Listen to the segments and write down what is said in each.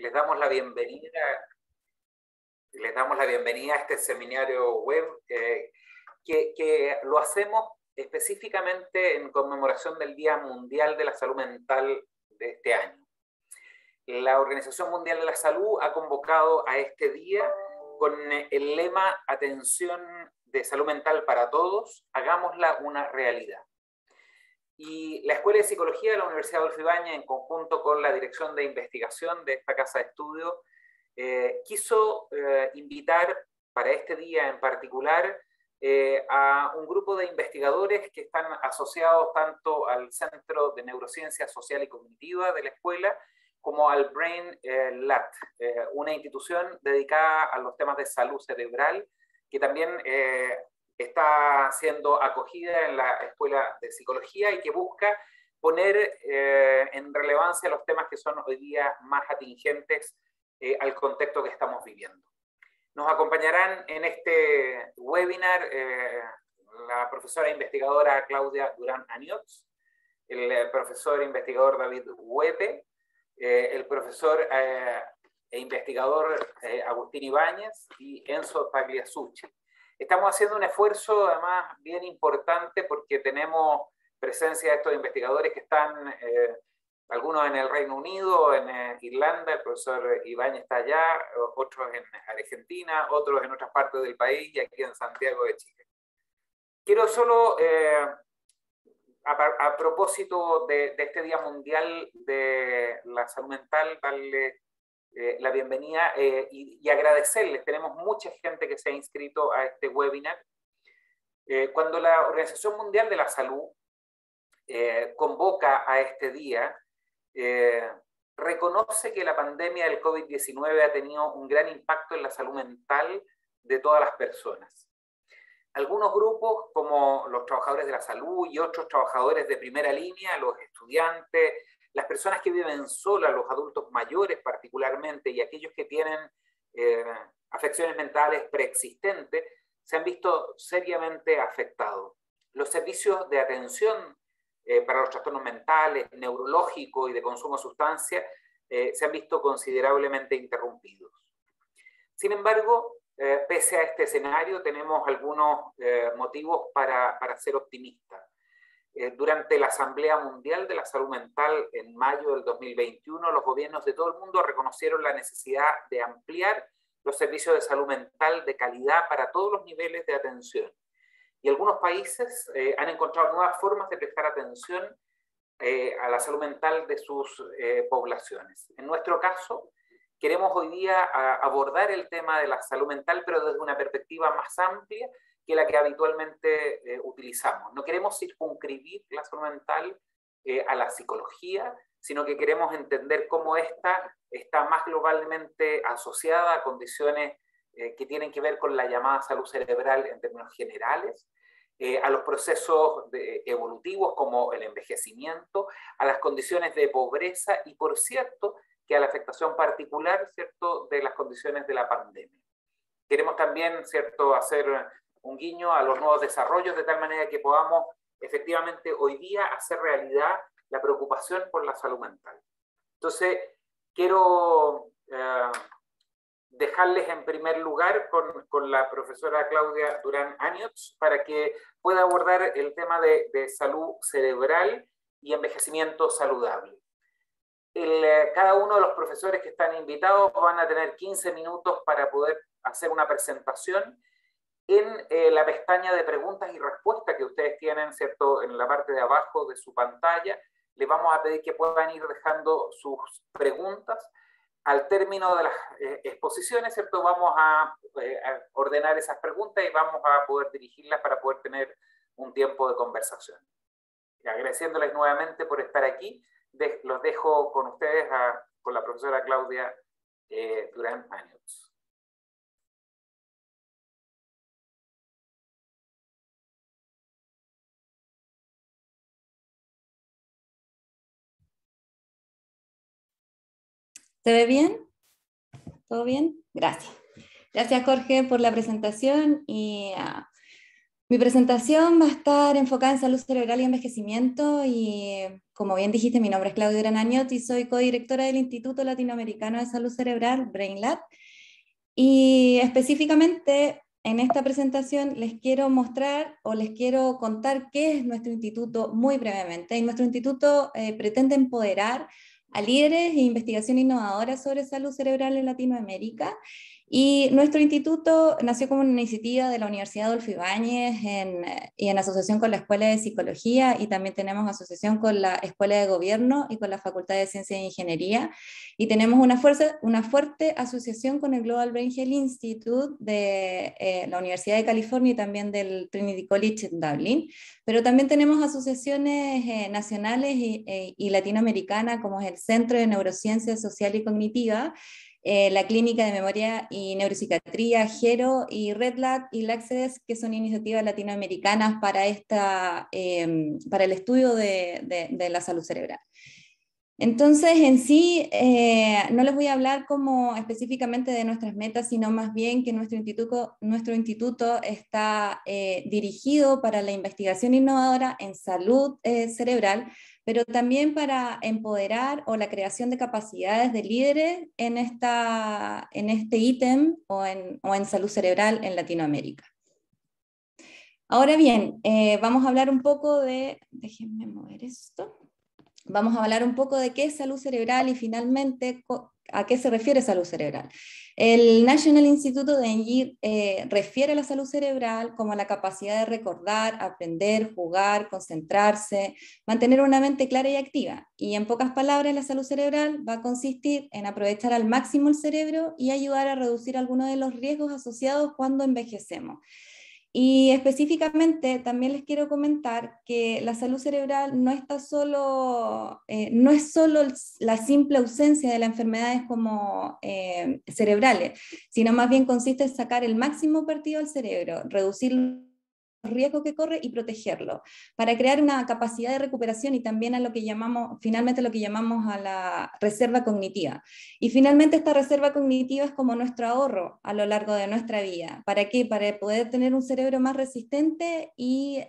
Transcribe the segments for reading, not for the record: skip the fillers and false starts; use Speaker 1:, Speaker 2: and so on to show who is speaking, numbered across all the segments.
Speaker 1: les damos la bienvenida a este seminario web que lo hacemos específicamente en conmemoración del Día Mundial de la Salud Mental de este año. La Organización Mundial de la Salud ha convocado a este día con el lema "Atención de salud mental para todos, hagámosla una realidad". Y la Escuela de Psicología de la Universidad Adolfo Ibáñez, en conjunto con la Dirección de Investigación de esta casa de estudio, quiso invitar para este día en particular a un grupo de investigadores que están asociados tanto al Centro de Neurociencia Social y Cognitiva de la escuela como al Brain Lab, una institución dedicada a los temas de salud cerebral que también está siendo acogida en la Escuela de Psicología y que busca poner en relevancia los temas que son hoy día más atingentes al contexto que estamos viviendo. Nos acompañarán en este webinar la profesora investigadora Claudia Durán Aniots, el profesor investigador David Huepe, el profesor e investigador Agustín Ibáñez y Enzo Tagliasucci. Estamos haciendo un esfuerzo además bien importante porque tenemos presencia de estos investigadores que están, algunos en el Reino Unido, en Irlanda, el profesor Ibáñez está allá, otros en Argentina, otros en otras partes del país y aquí en Santiago de Chile. Quiero solo, a propósito de este Día Mundial de la Salud Mental, darle la bienvenida y agradecerles. Tenemos mucha gente que se ha inscrito a este webinar. Cuando la Organización Mundial de la Salud convoca a este día, reconoce que la pandemia del COVID-19 ha tenido un gran impacto en la salud mental de todas las personas. Algunos grupos, como los trabajadores de la salud y otros trabajadores de primera línea, los estudiantes, las personas que viven solas, los adultos mayores particularmente, y aquellos que tienen afecciones mentales preexistentes, se han visto seriamente afectados. Los servicios de atención para los trastornos mentales, neurológicos y de consumo de sustancias se han visto considerablemente interrumpidos. Sin embargo, pese a este escenario, tenemos algunos motivos para ser optimistas. Durante la Asamblea Mundial de la Salud Mental en mayo del 2021, los gobiernos de todo el mundo reconocieron la necesidad de ampliar los servicios de salud mental de calidad para todos los niveles de atención. Y algunos países han encontrado nuevas formas de prestar atención a la salud mental de sus poblaciones. En nuestro caso, queremos hoy día abordar el tema de la salud mental, pero desde una perspectiva más amplia que la que habitualmente utilizamos. No queremos circunscribir la salud mental a la psicología, sino que queremos entender cómo esta está más globalmente asociada a condiciones que tienen que ver con la llamada salud cerebral en términos generales, a los procesos evolutivos como el envejecimiento, a las condiciones de pobreza y, por cierto, que a la afectación particular, ¿cierto?, de las condiciones de la pandemia. Queremos también, ¿cierto?, hacer un guiño a los nuevos desarrollos de tal manera que podamos efectivamente hoy día hacer realidad la preocupación por la salud mental. Entonces, quiero dejarles en primer lugar con la profesora Claudia Durán Aniots para que pueda abordar el tema de salud cerebral y envejecimiento saludable. Cada uno de los profesores que están invitados van a tener 15 minutos para poder hacer una presentación. En la pestaña de preguntas y respuestas que ustedes tienen, ¿cierto?, en la parte de abajo de su pantalla, les vamos a pedir que puedan ir dejando sus preguntas. Al término de las exposiciones, ¿cierto?, vamos a ordenar esas preguntas y vamos a poder dirigirlas para poder tener un tiempo de conversación. Y agradeciéndoles nuevamente por estar aquí, los dejo con ustedes, con la profesora Claudia Durán Aniots.
Speaker 2: ¿Se ve bien? ¿Todo bien? Gracias. Gracias, Jorge, por la presentación y Mi presentación va a estar enfocada en salud cerebral y envejecimiento y, como bien dijiste, mi nombre es Claudia Granañot y soy codirectora del Instituto Latinoamericano de Salud Cerebral, BrainLab. Y específicamente en esta presentación les quiero mostrar o les quiero contar qué es nuestro instituto muy brevemente. Y nuestro instituto pretende empoderar a líderes e investigación innovadora sobre salud cerebral en Latinoamérica. Y nuestro instituto nació como una iniciativa de la Universidad Adolfo Ibáñez y en asociación con la Escuela de Psicología, y también tenemos asociación con la Escuela de Gobierno y con la Facultad de Ciencia e Ingeniería. Y tenemos una fuerte asociación con el Global Brain Health Institute de la Universidad de California y también del Trinity College en Dublin. Pero también tenemos asociaciones nacionales y latinoamericanas, como es el Centro de Neurociencia Social y Cognitiva, la Clínica de Memoria y Neuropsiquiatría, GERO, y RedLab y LACCEDES, que son iniciativas latinoamericanas para el estudio de la salud cerebral. Entonces, en sí, no les voy a hablar como específicamente de nuestras metas, sino más bien que nuestro instituto está dirigido para la investigación innovadora en salud cerebral, pero también para empoderar o la creación de capacidades de líderes en este ítem o en salud cerebral en Latinoamérica. Ahora bien, vamos a hablar un poco déjenme mover esto. Vamos a hablar un poco de qué es salud cerebral y finalmente a qué se refiere salud cerebral. El National Institute of Engine refiere a la salud cerebral como la capacidad de recordar, aprender, jugar, concentrarse, mantener una mente clara y activa. Y en pocas palabras, la salud cerebral va a consistir en aprovechar al máximo el cerebro y ayudar a reducir algunos de los riesgos asociados cuando envejecemos. Y específicamente también les quiero comentar que la salud cerebral no es solo la simple ausencia de las enfermedades como cerebrales, sino más bien consiste en sacar el máximo partido al cerebro, reducir los riesgos que corre y protegerlo, para crear una capacidad de recuperación y también finalmente lo que llamamos a la reserva cognitiva. Y finalmente esta reserva cognitiva es como nuestro ahorro a lo largo de nuestra vida. ¿Para qué? Para poder tener un cerebro más resistente y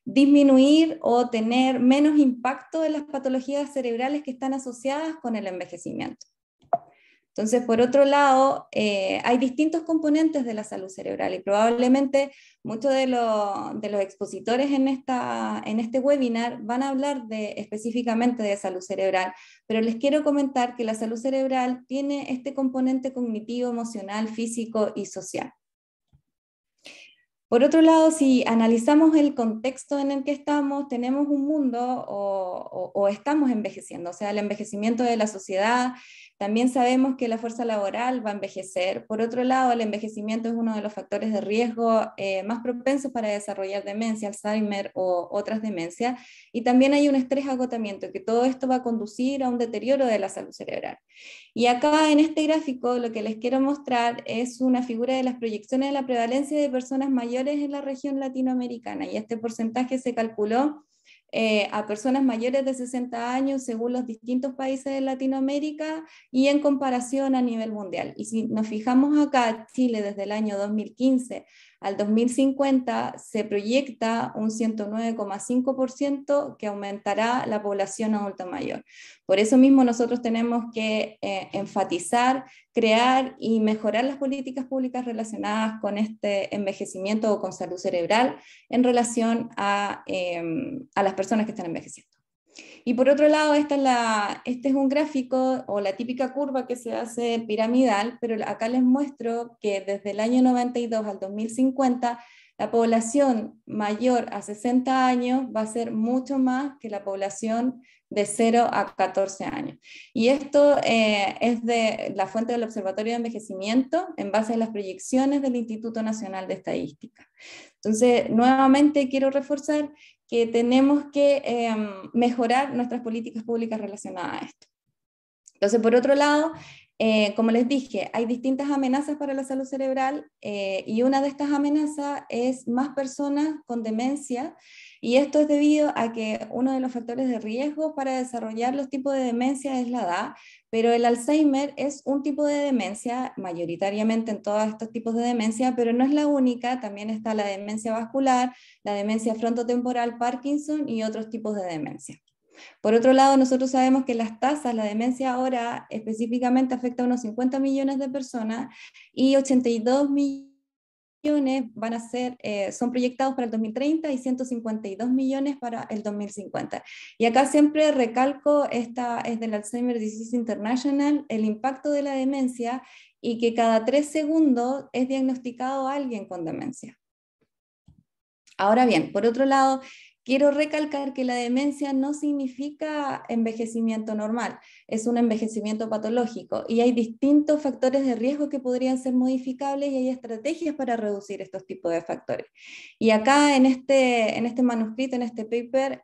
Speaker 2: disminuir o tener menos impacto en las patologías cerebrales que están asociadas con el envejecimiento. Entonces, por otro lado, hay distintos componentes de la salud cerebral y probablemente muchos de los expositores en este webinar van a hablar específicamente de salud cerebral, pero les quiero comentar que la salud cerebral tiene este componente cognitivo, emocional, físico y social. Por otro lado, si analizamos el contexto en el que estamos, tenemos un mundo o estamos envejeciendo, o sea, el envejecimiento de la sociedad. También sabemos que la fuerza laboral va a envejecer. Por otro lado, el envejecimiento es uno de los factores de riesgo más propensos para desarrollar demencia, Alzheimer o otras demencias. Y también hay un estrés agotamiento, que todo esto va a conducir a un deterioro de la salud cerebral. Y acá en este gráfico lo que les quiero mostrar es una figura de las proyecciones de la prevalencia de personas mayores en la región latinoamericana. Y este porcentaje se calculó a personas mayores de 60 años según los distintos países de Latinoamérica y en comparación a nivel mundial. Y si nos fijamos acá, Chile desde el año 2015 al 2050 se proyecta un 109,5% que aumentará la población adulta mayor. Por eso mismo nosotros tenemos que enfatizar, crear y mejorar las políticas públicas relacionadas con este envejecimiento o con salud cerebral en relación a las personas que están envejeciendo. Y por otro lado, este es un gráfico o la típica curva que se hace piramidal, pero acá les muestro que desde el año 92 al 2050, la población mayor a 60 años va a ser mucho más que la población de 0 a 14 años. Y esto es de la fuente del Observatorio de Envejecimiento en base a las proyecciones del Instituto Nacional de Estadística. Entonces, nuevamente quiero reforzar que tenemos que mejorar nuestras políticas públicas relacionadas a esto. Entonces, por otro lado, Como les dije, hay distintas amenazas para la salud cerebral y una de estas amenazas es más personas con demencia, y esto es debido a que uno de los factores de riesgo para desarrollar los tipos de demencia es la edad, pero el Alzheimer es un tipo de demencia, mayoritariamente en todos estos tipos de demencia, pero no es la única, también está la demencia vascular, la demencia frontotemporal, Parkinson y otros tipos de demencia. Por otro lado, nosotros sabemos que las tasas, la demencia ahora específicamente afecta a unos 50 millones de personas y 82 millones van a ser, son proyectados para el 2030 y 152 millones para el 2050. Y acá siempre recalco, esta es del Alzheimer Disease International, el impacto de la demencia y que cada 3 segundos es diagnosticado alguien con demencia. Ahora bien, por otro lado, quiero recalcar que la demencia no significa envejecimiento normal, es un envejecimiento patológico y hay distintos factores de riesgo que podrían ser modificables y hay estrategias para reducir estos tipos de factores. Y acá en este manuscrito, en este paper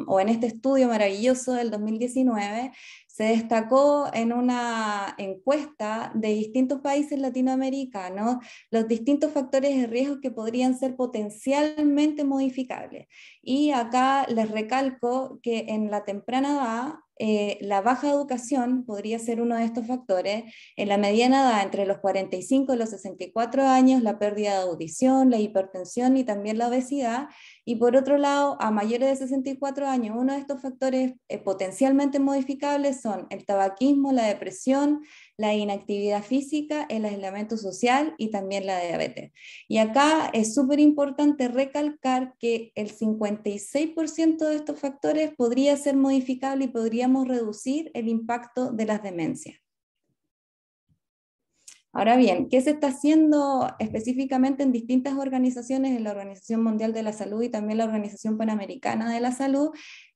Speaker 2: o en este estudio maravilloso del 2019, se destacó en una encuesta de distintos países latinoamericanos los distintos factores de riesgo que podrían ser potencialmente modificables. Y acá les recalco que en la temprana edad, la baja educación podría ser uno de estos factores, en la mediana edad entre los 45 y los 64 años, la pérdida de audición, la hipertensión y también la obesidad, y por otro lado, a mayores de 64 años, uno de estos factores potencialmente modificables son el tabaquismo, la depresión, la inactividad física, el aislamiento social y también la diabetes. Y acá es súper importante recalcar que el 56% de estos factores podría ser modificable y podríamos reducir el impacto de las demencias. Ahora bien, ¿qué se está haciendo específicamente en distintas organizaciones, en la Organización Mundial de la Salud y también la Organización Panamericana de la Salud?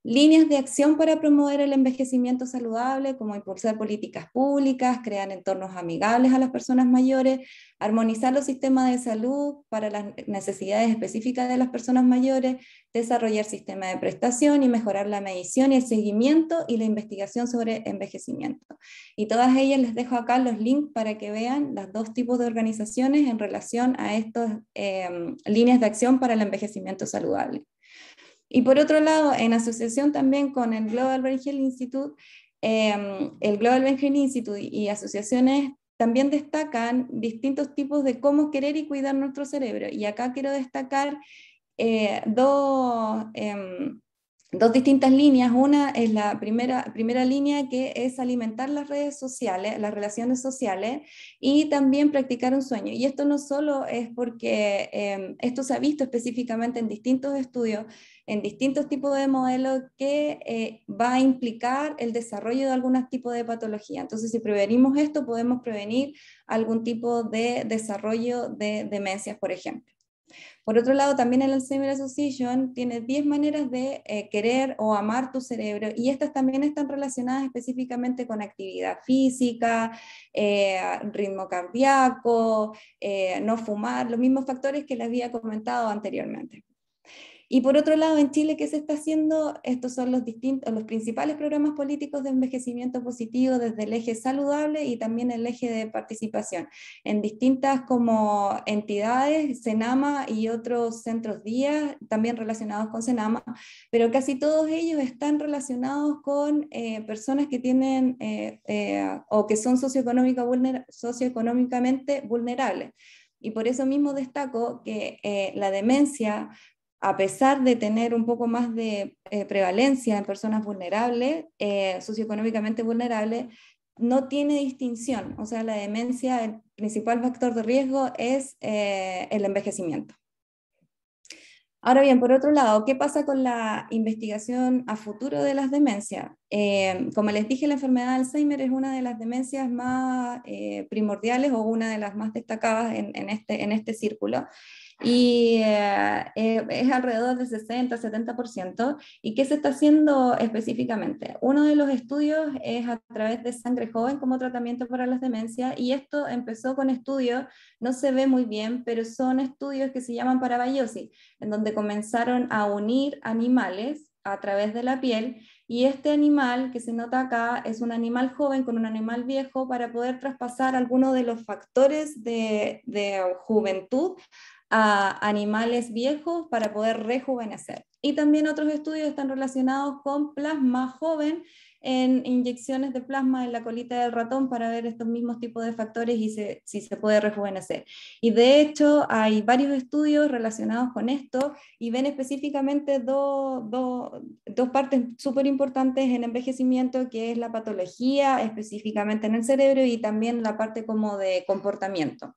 Speaker 2: Líneas de acción para promover el envejecimiento saludable, como impulsar políticas públicas, crear entornos amigables a las personas mayores, armonizar los sistemas de salud para las necesidades específicas de las personas mayores, desarrollar sistemas de prestación y mejorar la medición y el seguimiento y la investigación sobre envejecimiento. Y todas ellas les dejo acá los links para que vean los dos tipos de organizaciones en relación a estas líneas de acción para el envejecimiento saludable. Y por otro lado, en asociación también con el Global Brain Health Institute, el Global Brain Health Institute y asociaciones también destacan distintos tipos de cómo querer y cuidar nuestro cerebro. Y acá quiero destacar dos distintas líneas. Una es la primera línea, que es alimentar las redes sociales, las relaciones sociales, y también practicar un sueño. Y esto no solo es porque esto se ha visto específicamente en distintos estudios, en distintos tipos de modelos, que va a implicar el desarrollo de algún tipo de patología. Entonces, si prevenimos esto, podemos prevenir algún tipo de desarrollo de demencias, por ejemplo. Por otro lado, también el Alzheimer Association tiene 10 maneras de querer o amar tu cerebro, y estas también están relacionadas específicamente con actividad física, ritmo cardíaco, no fumar, los mismos factores que les había comentado anteriormente. Y por otro lado, en Chile, ¿qué se está haciendo? Estos son los principales programas políticos de envejecimiento positivo desde el eje saludable y también el eje de participación, en distintas como entidades, Senama y otros centros día, también relacionados con Senama, pero casi todos ellos están relacionados con personas que tienen o que son socioeconómicamente vulnerables. Y por eso mismo destaco que la demencia, a pesar de tener un poco más de prevalencia en personas vulnerables, socioeconómicamente vulnerables, no tiene distinción. O sea, la demencia, el principal factor de riesgo es el envejecimiento. Ahora bien, por otro lado, ¿qué pasa con la investigación a futuro de las demencias? Como les dije, la enfermedad de Alzheimer es una de las demencias más primordiales o una de las más destacadas en este círculo. Y es alrededor del 60-70%. ¿Y qué se está haciendo específicamente? Uno de los estudios es a través de sangre joven como tratamiento para las demencias, y esto empezó con estudios, no se ve muy bien, pero son estudios que se llaman parabayosis, en donde comenzaron a unir animales a través de la piel y este animal que se nota acá es un animal joven con un animal viejo para poder traspasar algunos de los factores de juventud a animales viejos para poder rejuvenecer. Y también otros estudios están relacionados con plasma joven en inyecciones de plasma en la colita del ratón para ver estos mismos tipos de factores y si se puede rejuvenecer. Y de hecho hay varios estudios relacionados con esto y ven específicamente dos partes súper importantes en envejecimiento, que es la patología específicamente en el cerebro y también la parte como de comportamiento.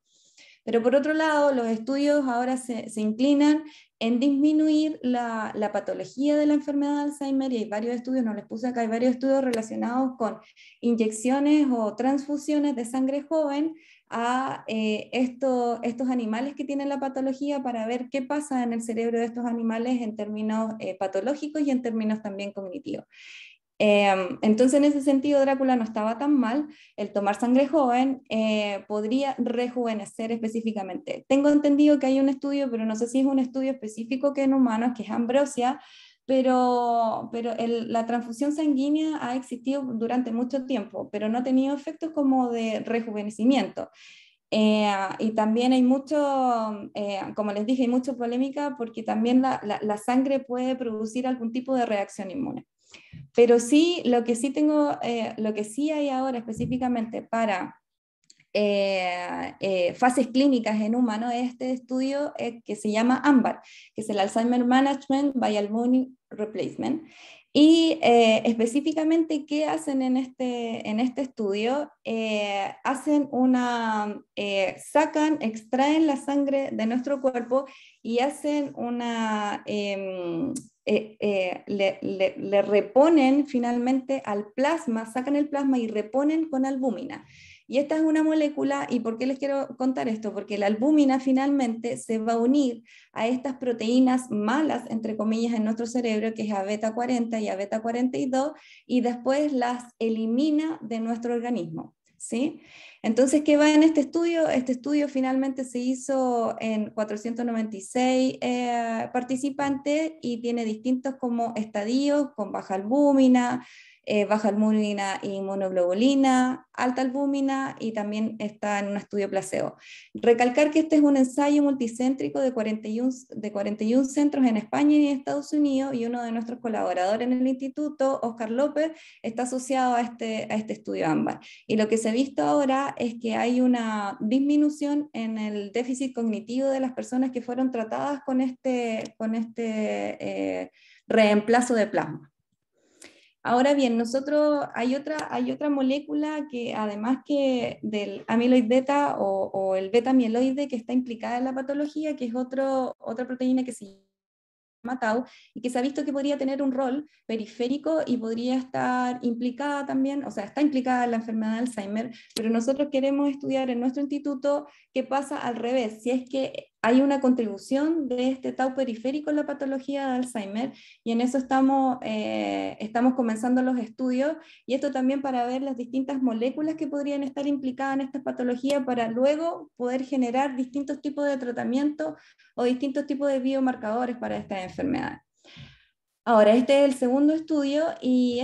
Speaker 2: Pero por otro lado, los estudios ahora se inclinan en disminuir la patología de la enfermedad de Alzheimer y hay varios estudios, no les puse acá, hay varios estudios relacionados con inyecciones o transfusiones de sangre joven a estos animales que tienen la patología para ver qué pasa en el cerebro de estos animales en términos patológicos y en términos también cognitivos. Entonces, en ese sentido, Drácula no estaba tan mal. El tomar sangre joven podría rejuvenecer específicamente. Tengo entendido que hay un estudio, pero no sé si es un estudio específico que en humanos, que es Ambrosia, pero la transfusión sanguínea ha existido durante mucho tiempo, pero no ha tenido efectos como de rejuvenecimiento. Y también hay mucho, como les dije, hay mucha polémica porque también la sangre puede producir algún tipo de reacción inmune. Pero sí, lo que sí hay ahora específicamente para fases clínicas en humanos es este estudio que se llama AMBAR, que es el Alzheimer Management by Albumina Replacement. Y específicamente, ¿qué hacen en este estudio? Extraen la sangre de nuestro cuerpo y hacen le reponen finalmente al plasma, sacan el plasma y reponen con albúmina. Y esta es una molécula, ¿y por qué les quiero contar esto? Porque la albúmina finalmente se va a unir a estas proteínas malas, entre comillas, en nuestro cerebro, que es a beta 40 y a beta 42, y después las elimina de nuestro organismo, ¿sí? Entonces, ¿qué va en este estudio? Este estudio finalmente se hizo en 496 participantes y tiene distintos como estadios, con baja albúmina y inmunoglobulina, alta albúmina y también está en un estudio placebo. Recalcar que este es un ensayo multicéntrico de 41 centros en España y en Estados Unidos y uno de nuestros colaboradores en el instituto, Oscar López, está asociado a este estudio AMBAR. Y lo que se ha visto ahora es que hay una disminución en el déficit cognitivo de las personas que fueron tratadas con este reemplazo de plasma. Ahora bien, hay otra molécula que además que del amiloid beta o el beta amiloide que está implicada en la patología, que es otra proteína que se llama tau y que se ha visto que podría tener un rol periférico y podría estar implicada también, o sea, está implicada en la enfermedad de Alzheimer, pero nosotros queremos estudiar en nuestro instituto qué pasa al revés, si es que hay una contribución de este tau periférico en la patología de Alzheimer y en eso estamos comenzando los estudios y esto también para ver las distintas moléculas que podrían estar implicadas en esta patología para luego poder generar distintos tipos de tratamiento o distintos tipos de biomarcadores para estas enfermedades. Ahora, este es el segundo estudio y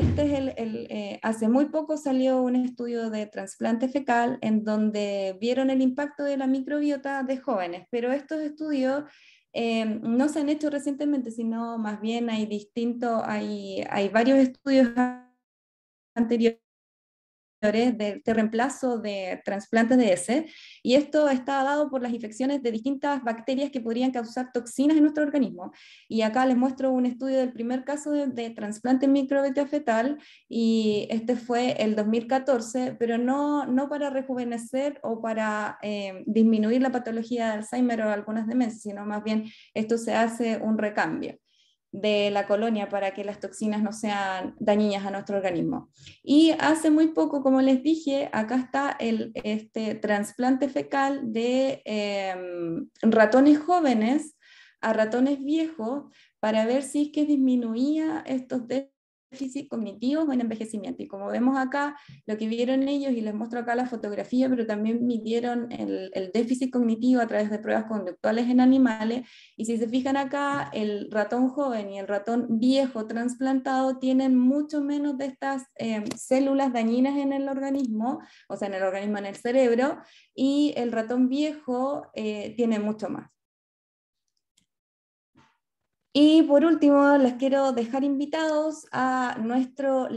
Speaker 2: hace muy poco salió un estudio de trasplante fecal en donde vieron el impacto de la microbiota de jóvenes, pero estos estudios no se han hecho recientemente, sino más bien hay varios estudios anteriores de reemplazo de trasplantes de ese, y esto está dado por las infecciones de distintas bacterias que podrían causar toxinas en nuestro organismo. Y acá les muestro un estudio del primer caso de trasplante microbiota fetal, y este fue el 2014, pero no para rejuvenecer o para disminuir la patología de Alzheimer o algunas demencias, sino más bien esto se hace un recambio de la colonia para que las toxinas no sean dañinas a nuestro organismo. Y hace muy poco, como les dije, acá está este trasplante fecal de ratones jóvenes a ratones viejos para ver si es que disminuía estos déficit cognitivos o en envejecimiento. Y como vemos acá, lo que vieron ellos, y les muestro acá la fotografía, pero también midieron el déficit cognitivo a través de pruebas conductuales en animales, y si se fijan acá, el ratón joven y el ratón viejo trasplantado tienen mucho menos de estas células dañinas en el organismo, o sea, en el organismo, en el cerebro, y el ratón viejo tiene mucho más. Y por último, les quiero dejar invitados a nuestro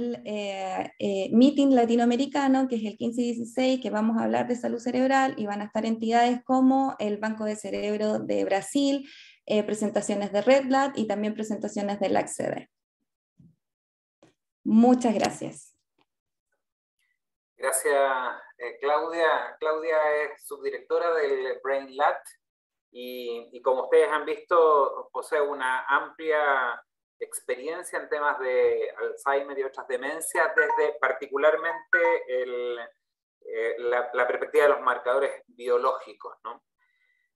Speaker 2: meeting latinoamericano, que es el 15 y 16, que vamos a hablar de salud cerebral, y van a estar entidades como el Banco de Cerebro de Brasil, presentaciones de Redblood y también presentaciones del ACCEDE. Muchas gracias.
Speaker 1: Gracias, Claudia. Claudia es subdirectora del BrainLab. Y como ustedes han visto, posee una amplia experiencia en temas de Alzheimer y otras demencias, desde particularmente la perspectiva de los marcadores biológicos, ¿no?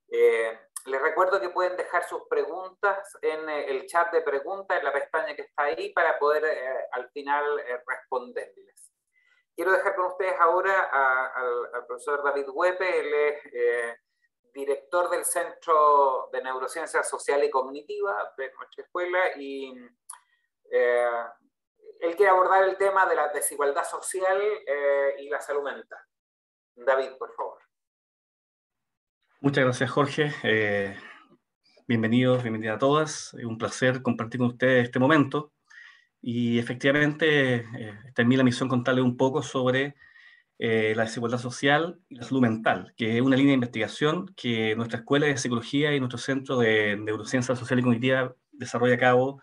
Speaker 1: Les recuerdo que pueden dejar sus preguntas en el chat de preguntas, en la pestaña que está ahí, para poder al final responderles. Quiero dejar con ustedes ahora al profesor David Huepe. Él es director del Centro de Neurociencia Social y Cognitiva de nuestra escuela, y él quiere abordar el tema de la desigualdad social y la salud mental. David, por favor.
Speaker 3: Muchas gracias, Jorge. Bienvenidos, bienvenidas a todas. Es un placer compartir con ustedes este momento. Y efectivamente, está en mí la misión contarles un poco sobre la desigualdad social y la salud mental, que es una línea de investigación que nuestra Escuela de Psicología y nuestro Centro de Neurociencia Social y Cognitiva desarrolla a cabo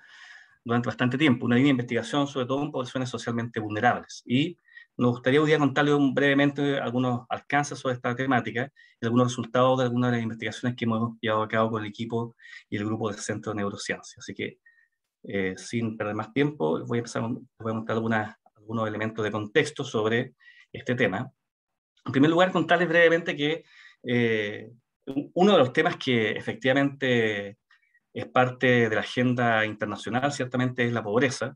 Speaker 3: durante bastante tiempo. Una línea de investigación sobre todo en poblaciones socialmente vulnerables. Y nos gustaría hoy día contarles brevemente algunos alcances sobre esta temática y algunos resultados de algunas de las investigaciones que hemos llevado a cabo con el equipo y el grupo del Centro de Neurociencia. Así que, sin perder más tiempo, voy a mostrar algunos elementos de contexto sobre este tema. En primer lugar, contarles brevemente que uno de los temas que efectivamente es parte de la agenda internacional, ciertamente, es la pobreza,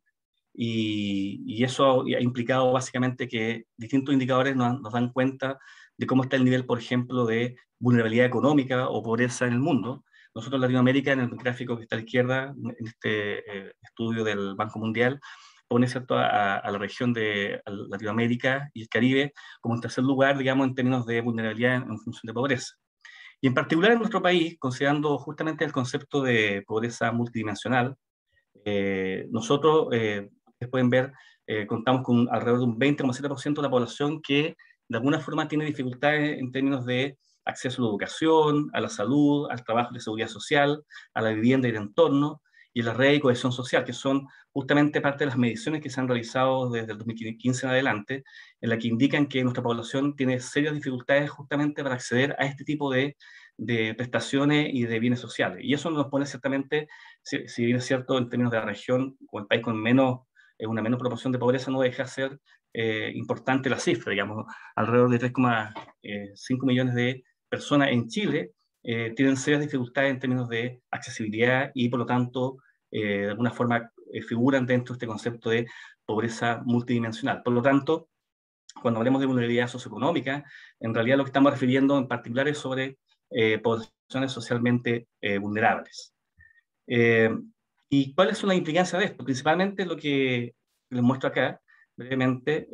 Speaker 3: y eso ha implicado básicamente que distintos indicadores nos dan cuenta de cómo está el nivel, por ejemplo, de vulnerabilidad económica o pobreza en el mundo. Nosotros en Latinoamérica, en el gráfico que está a la izquierda, en este estudio del Banco Mundial, pone, ¿cierto?, a la región de Latinoamérica y el Caribe como en tercer lugar, digamos, en términos de vulnerabilidad en función de pobreza. Y en particular en nuestro país, considerando justamente el concepto de pobreza multidimensional, nosotros, ustedes pueden ver, contamos con alrededor de un 20,7% de la población que de alguna forma tiene dificultades en términos de acceso a la educación, a la salud, al trabajo de seguridad social, a la vivienda y el entorno, y la red de cohesión social, que son justamente parte de las mediciones que se han realizado desde el 2015 en adelante, en la que indican que nuestra población tiene serias dificultades justamente para acceder a este tipo de prestaciones y de bienes sociales. Y eso nos pone ciertamente, si bien es cierto, en términos de la región, o el país con una menor proporción de pobreza, no deja de ser importante la cifra, digamos, alrededor de 3,5 millones de personas en Chile tienen serias dificultades en términos de accesibilidad y, por lo tanto, de alguna forma figuran dentro de este concepto de pobreza multidimensional. Por lo tanto, cuando hablemos de vulnerabilidad socioeconómica, en realidad lo que estamos refiriendo en particular es sobre poblaciones socialmente vulnerables. ¿Y cuáles son las implicancias de esto? Principalmente lo que les muestro acá, brevemente,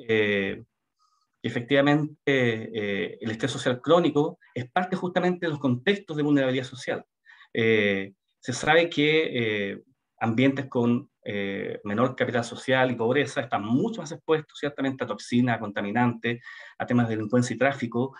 Speaker 3: efectivamente el estrés social crónico es parte justamente de los contextos de vulnerabilidad social. Se sabe que ambientes con menor capital social y pobreza están mucho más expuestos ciertamente a toxinas, a contaminantes, a temas de delincuencia y tráfico,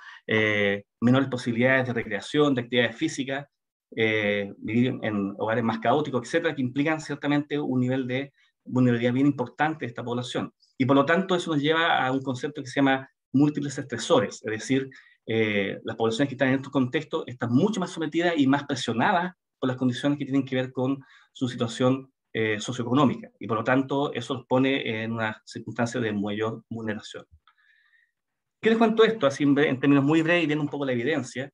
Speaker 3: menores posibilidades de recreación, de actividades físicas, vivir en hogares más caóticos, etcétera, que implican ciertamente un nivel de vulnerabilidad bien importante de esta población. Y por lo tanto eso nos lleva a un concepto que se llama múltiples estresores, es decir, las poblaciones que están en estos contextos están mucho más sometidas y más presionadas por las condiciones que tienen que ver con su situación socioeconómica, y por lo tanto eso los pone en una circunstancia de mayor vulneración. ¿Qué les cuento esto? Así en términos muy breves, y viendo un poco la evidencia.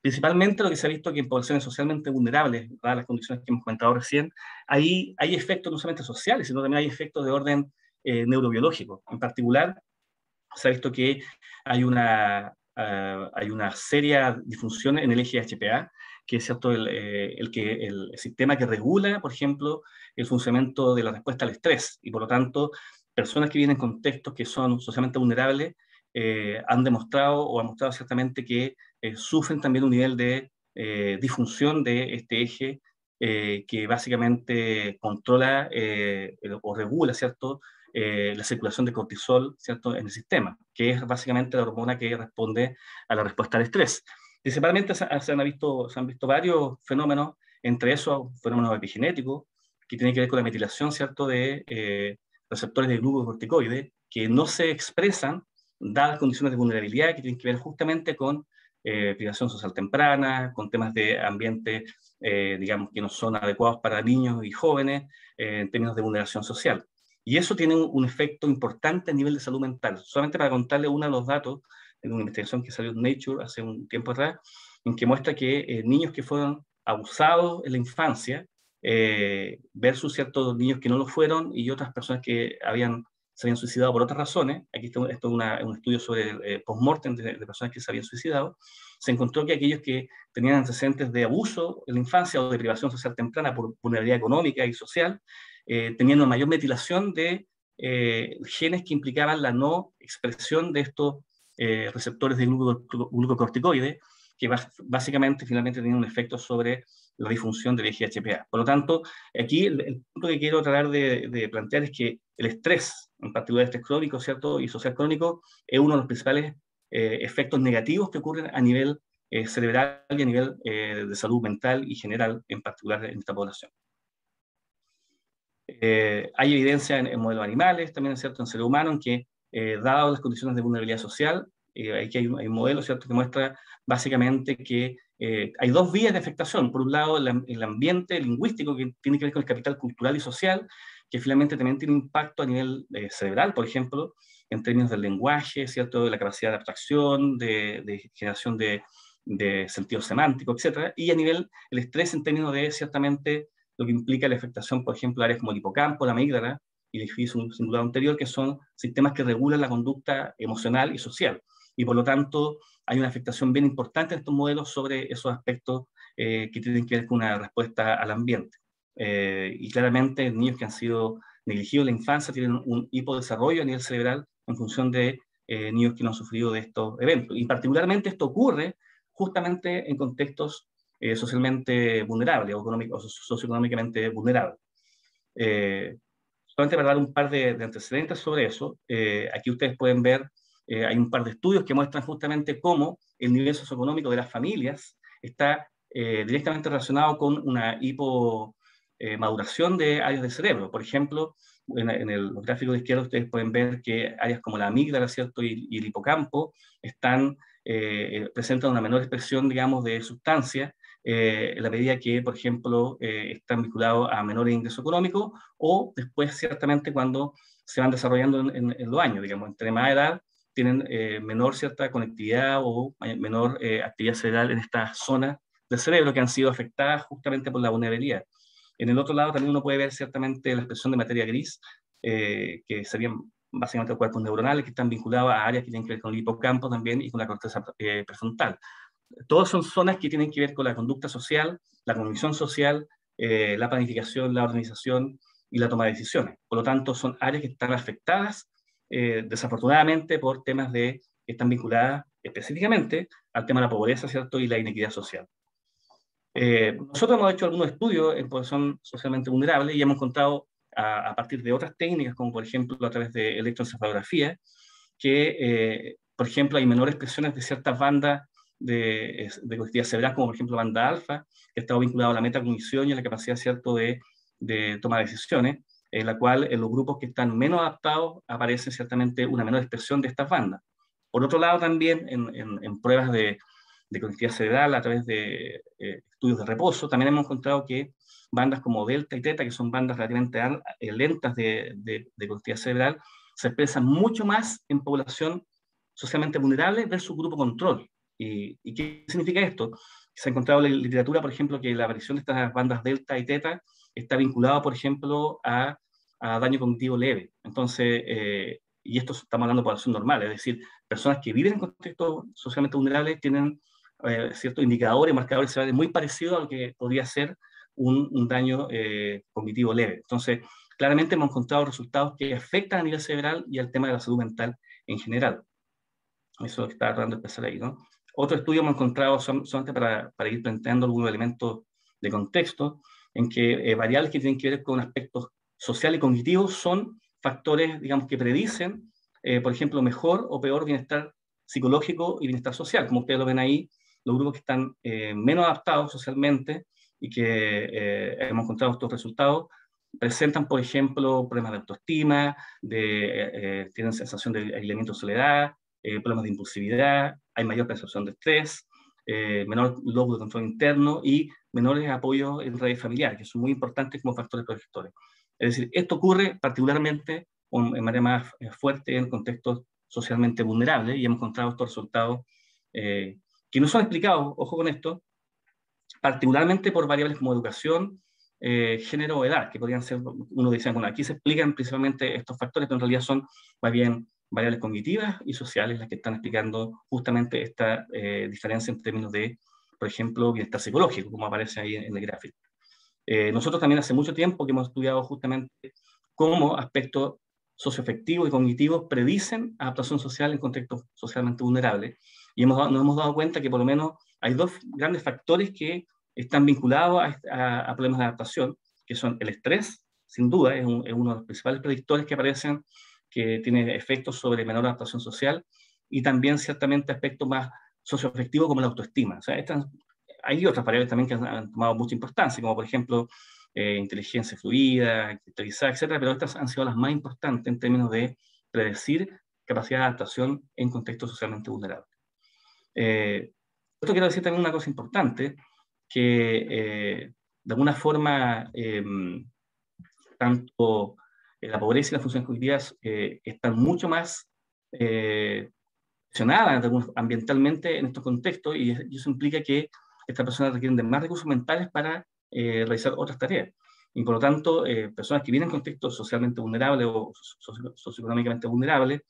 Speaker 3: Principalmente lo que se ha visto que en poblaciones socialmente vulnerables, dadas las condiciones que hemos comentado recién, hay efectos no solamente sociales, sino también hay efectos de orden neurobiológico. En particular, se ha visto que hay una seria disfunción en el eje HPA, que es cierto, el sistema que regula, por ejemplo, el funcionamiento de la respuesta al estrés, y por lo tanto, personas que vienen en contextos que son socialmente vulnerables han demostrado o han mostrado ciertamente que sufren también un nivel de disfunción de este eje que básicamente controla o regula, ¿cierto?, la circulación de cortisol, ¿cierto?, en el sistema, que es básicamente la hormona que responde a la respuesta al estrés. Principalmente se han visto varios fenómenos, entre esos fenómenos epigenéticos, que tienen que ver con la metilación, ¿cierto?, de receptores de glucocorticoides, que no se expresan dadas condiciones de vulnerabilidad que tienen que ver justamente con privación social temprana, con temas de ambiente, digamos, que no son adecuados para niños y jóvenes, en términos de vulneración social. Y eso tiene un efecto importante a nivel de salud mental. Solamente para contarle uno de los datos, en una investigación que salió en Nature hace un tiempo atrás, en que muestra que niños que fueron abusados en la infancia, versus ciertos niños que no lo fueron y otras personas que se habían suicidado por otras razones. Aquí esto es un estudio sobre post-mortem de personas que se habían suicidado. Se encontró que aquellos que tenían antecedentes de abuso en la infancia o de privación social temprana por vulnerabilidad económica y social, tenían una mayor metilación de genes que implicaban la no expresión de estos receptores de glucocorticoides, que básicamente finalmente tenían un efecto sobre la disfunción del eje HPA. Por lo tanto, aquí el punto que quiero tratar de plantear es que el estrés, en particular el estrés crónico, ¿cierto?, y social crónico, es uno de los principales efectos negativos que ocurren a nivel cerebral y a nivel de salud mental y general, en particular en esta población. Hay evidencia en modelos animales, también es cierto en ser humano, en que, dadas las condiciones de vulnerabilidad social, aquí hay un modelo, ¿cierto?, que muestra básicamente que hay dos vías de afectación. Por un lado, el ambiente lingüístico, que tiene que ver con el capital cultural y social, que finalmente también tiene impacto a nivel cerebral, por ejemplo, en términos del lenguaje, ¿cierto?, de la capacidad de abstracción, de generación de sentido semántico, etc. Y a nivel el estrés en términos de, ciertamente, lo que implica la afectación, por ejemplo, de áreas como el hipocampo, la amígdala y el eje cingulado anterior, que son sistemas que regulan la conducta emocional y social. Y por lo tanto, hay una afectación bien importante en estos modelos sobre esos aspectos que tienen que ver con una respuesta al ambiente. Y claramente, niños que han sido negligidos en la infancia tienen un hipodesarrollo a nivel cerebral en función de niños que no han sufrido de estos eventos. Y particularmente esto ocurre justamente en contextos socialmente vulnerables o socioeconómicamente vulnerables. Solamente para dar un par de antecedentes sobre eso, aquí ustedes pueden ver, hay un par de estudios que muestran justamente cómo el nivel socioeconómico de las familias está directamente relacionado con una hipomaduración de áreas del cerebro. Por ejemplo, en los gráficos de izquierda ustedes pueden ver que áreas como la amígdala, ¿cierto?, y el hipocampo presentan una menor expresión, digamos, de sustancias en la medida que, por ejemplo, están vinculados a menor ingreso económico, o después, ciertamente, cuando se van desarrollando en los años, digamos, entre más edad, tienen menor cierta conectividad o menor actividad cerebral en estas zonas del cerebro que han sido afectadas justamente por la vulnerabilidad. En el otro lado también uno puede ver ciertamente la expresión de materia gris, que serían básicamente cuerpos neuronales que están vinculados a áreas que tienen que ver con el hipocampo también y con la corteza prefrontal. Todas son zonas que tienen que ver con la conducta social, la cognición social, la planificación, la organización y la toma de decisiones. Por lo tanto, son áreas que están afectadas, desafortunadamente, por temas que están vinculadas específicamente al tema de la pobreza, ¿cierto?, y la inequidad social. Nosotros hemos hecho algunos estudios en población socialmente vulnerable y hemos encontrado, a partir de otras técnicas, como por ejemplo a través de electroencefalografía, que, por ejemplo, hay menores presiones de ciertas bandas de conectividad cerebral, como por ejemplo banda alfa, que está vinculado a la metacognición y a la capacidad, ¿cierto?, de toma de decisiones, en la cual en los grupos que están menos adaptados aparece ciertamente una menor expresión de estas bandas. Por otro lado, también en pruebas de conectividad cerebral a través de estudios de reposo, también hemos encontrado que bandas como delta y teta, que son bandas relativamente lentas de conectividad cerebral, se expresan mucho más en población socialmente vulnerable versus grupo control. ¿Y qué significa esto? Se ha encontrado en la literatura, por ejemplo, que la aparición de estas bandas delta y teta está vinculado, por ejemplo, a daño cognitivo leve. Entonces, y esto estamos hablando de población normal, es decir, personas que viven en contextos socialmente vulnerables tienen ciertos indicadores, marcadores cerebrales muy parecidos a lo que podría ser un daño cognitivo leve. Entonces, claramente hemos encontrado resultados que afectan a nivel cerebral y al tema de la salud mental en general. Eso es lo que estaba tratando de expresar ahí, ¿no? Otro estudio hemos encontrado, solamente para ir planteando algunos elementos de contexto, en que variables que tienen que ver con aspectos sociales y cognitivos son factores, digamos, que predicen, por ejemplo, mejor o peor bienestar psicológico y bienestar social. Como ustedes lo ven ahí, los grupos que están menos adaptados socialmente y que hemos encontrado estos resultados, presentan, por ejemplo, problemas de autoestima, tienen sensación de aislamiento o soledad, problemas de impulsividad, hay mayor percepción de estrés, menor logro de control interno y menores apoyos en redes familiares, que son muy importantes como factores protectores. Es decir, esto ocurre particularmente en manera más fuerte en contextos socialmente vulnerables y hemos encontrado estos resultados que no son explicados, ojo con esto, particularmente por variables como educación, género o edad, que podrían ser, uno dice, bueno, aquí se explican principalmente estos factores, pero en realidad son más bien variables cognitivas y sociales las que están explicando justamente esta diferencia en términos de, por ejemplo, bienestar psicológico, como aparece ahí en el gráfico. Nosotros también hace mucho tiempo que hemos estudiado justamente cómo aspectos socioafectivos y cognitivos predicen adaptación social en contextos socialmente vulnerables, y nos hemos dado cuenta que por lo menos hay dos grandes factores que están vinculados a problemas de adaptación, que son el estrés, sin duda, es uno de los principales predictores que aparecen, que tiene efectos sobre menor adaptación social, y también ciertamente aspectos más socioafectivos como la autoestima. O sea, hay otras variables también que han tomado mucha importancia, como por ejemplo inteligencia fluida, cristalizada, etcétera, pero estas han sido las más importantes en términos de predecir capacidad de adaptación en contextos socialmente vulnerables. Esto quiero decir también una cosa importante, que de alguna forma tanto la pobreza y las funciones cognitivas están mucho más presionadas ambientalmente en estos contextos, y eso implica que estas personas requieren de más recursos mentales para realizar otras tareas. Y por lo tanto, personas que vienen en contextos socialmente vulnerables o socioeconómicamente vulnerables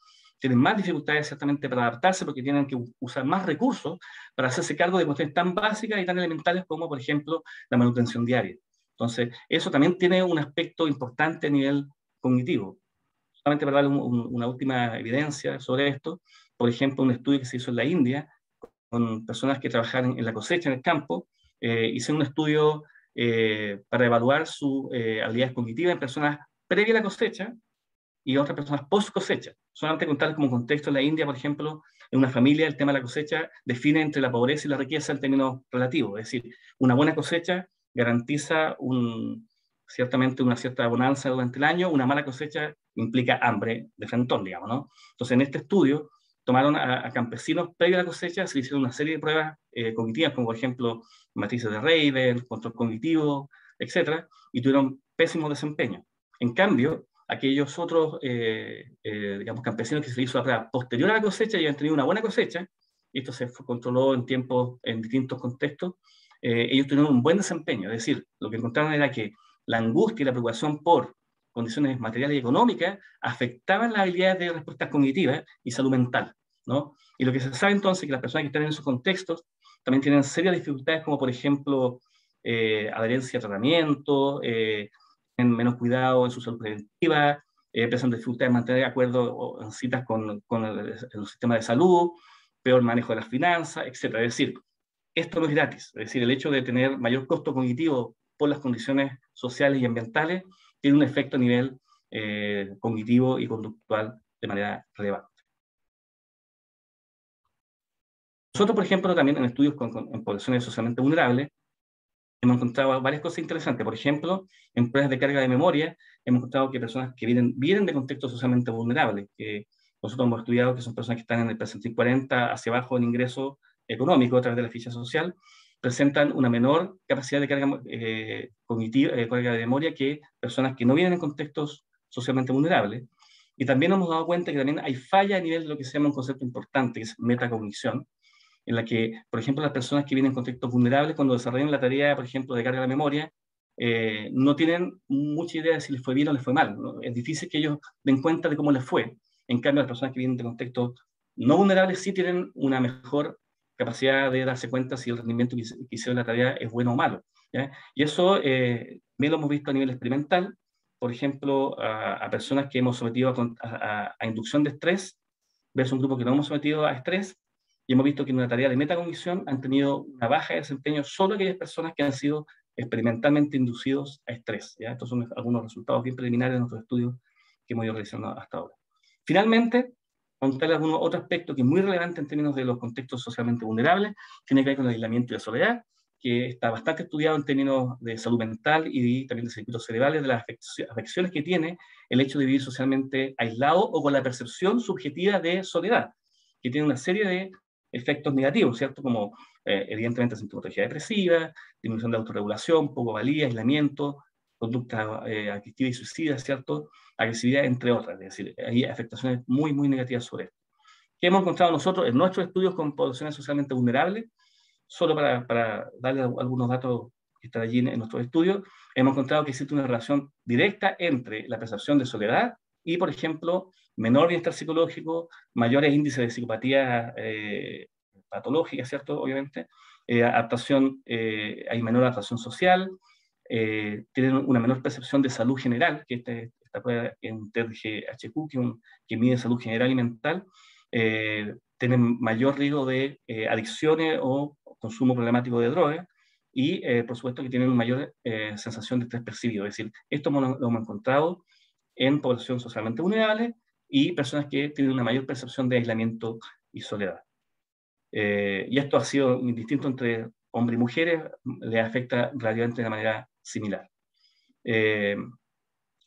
Speaker 3: tienen más dificultades ciertamente para adaptarse, porque tienen que usar más recursos para hacerse cargo de cuestiones tan básicas y tan elementales como, por ejemplo, la manutención diaria. Entonces, eso también tiene un aspecto importante a nivel cognitivo. Solamente para darle una última evidencia sobre esto, por ejemplo, un estudio que se hizo en la India con personas que trabajaban en la cosecha en el campo, hicieron un estudio para evaluar sus habilidades cognitivas en personas previa a la cosecha y otras personas post cosecha. Solamente contarles como contexto, en la India, por ejemplo, en una familia el tema de la cosecha define entre la pobreza y la riqueza en términos relativos. Es decir, una buena cosecha garantiza ciertamente una cierta bonanza durante el año, una mala cosecha implica hambre de frentón, digamos, ¿no? Entonces, en este estudio, tomaron a campesinos previo a la cosecha, se hicieron una serie de pruebas cognitivas, como por ejemplo matrices de Raven, control cognitivo, etc., y tuvieron pésimo desempeño. En cambio, aquellos otros, digamos, campesinos que se hizo la prueba posterior a la cosecha y han tenido una buena cosecha, y esto se controló en distintos contextos, ellos tuvieron un buen desempeño. Es decir, lo que encontraron era que la angustia y la preocupación por condiciones materiales y económicas afectaban las habilidades de respuesta cognitiva y salud mental, ¿no? Y lo que se sabe entonces es que las personas que están en esos contextos también tienen serias dificultades, como por ejemplo adherencia a tratamiento, tienen menos cuidado en su salud preventiva, presentan dificultades en mantener acuerdos en citas con el sistema de salud, peor manejo de las finanzas, etc. Es decir, esto no es gratis. Es decir, el hecho de tener mayor costo cognitivo por las condiciones sociales y ambientales tiene un efecto a nivel cognitivo y conductual de manera relevante. Nosotros, por ejemplo, también en estudios en poblaciones socialmente vulnerables, hemos encontrado varias cosas interesantes. Por ejemplo, en pruebas de carga de memoria, hemos encontrado que personas que vienen de contextos socialmente vulnerables, que nosotros hemos estudiado que son personas que están en el percentil 40 hacia abajo en ingreso económico a través de la ficha social, presentan una menor capacidad de carga cognitiva, carga de memoria, que personas que no vienen en contextos socialmente vulnerables. Y también hemos dado cuenta que también hay falla a nivel de lo que se llama un concepto importante, que es metacognición, en la que, por ejemplo, las personas que vienen en contextos vulnerables, cuando desarrollan la tarea, por ejemplo, de carga de la memoria, no tienen mucha idea de si les fue bien o les fue mal, ¿no? Es difícil que ellos den cuenta de cómo les fue. En cambio, las personas que vienen de contextos no vulnerables sí tienen una mejor capacidad de darse cuenta si el rendimiento que hicieron la tarea es bueno o malo, ¿ya? Y eso bien lo hemos visto a nivel experimental, por ejemplo, a personas que hemos sometido a inducción de estrés versus un grupo que no hemos sometido a estrés, y hemos visto que en una tarea de metacognición han tenido una baja de desempeño solo aquellas personas que han sido experimentalmente inducidos a estrés, ¿ya? Estos son algunos resultados bien preliminares de nuestros estudios que hemos ido realizando hasta ahora. Finalmente, contarles algún otro aspecto que es muy relevante en términos de los contextos socialmente vulnerables, tiene que ver con el aislamiento y la soledad, que está bastante estudiado en términos de salud mental y también de circuitos cerebrales, de las afecciones que tiene el hecho de vivir socialmente aislado o con la percepción subjetiva de soledad, que tiene una serie de efectos negativos, ¿cierto? Como evidentemente sintomatología depresiva, disminución de autorregulación, poco valía, aislamiento, conducta adictiva y suicida, ¿cierto? Agresividad, entre otras. Es decir, hay afectaciones muy, muy negativas sobre esto. ¿Qué hemos encontrado nosotros en nuestros estudios con poblaciones socialmente vulnerables? Solo para darle algunos datos que están allí en nuestros estudios, hemos encontrado que existe una relación directa entre la percepción de soledad y, por ejemplo, menor bienestar psicológico, mayores índices de psicopatía patológica, ¿cierto? Obviamente, adaptación, hay menor adaptación social, tienen una menor percepción de salud general, que esta prueba en TED-GHQ, que mide salud general y mental, tienen mayor riesgo de adicciones o consumo problemático de drogas, y por supuesto que tienen una mayor sensación de estrés percibido. Es decir, esto lo hemos encontrado en población socialmente vulnerable y personas que tienen una mayor percepción de aislamiento y soledad. Y esto ha sido distinto entre hombres y mujeres, les afecta relativamente de manera similar.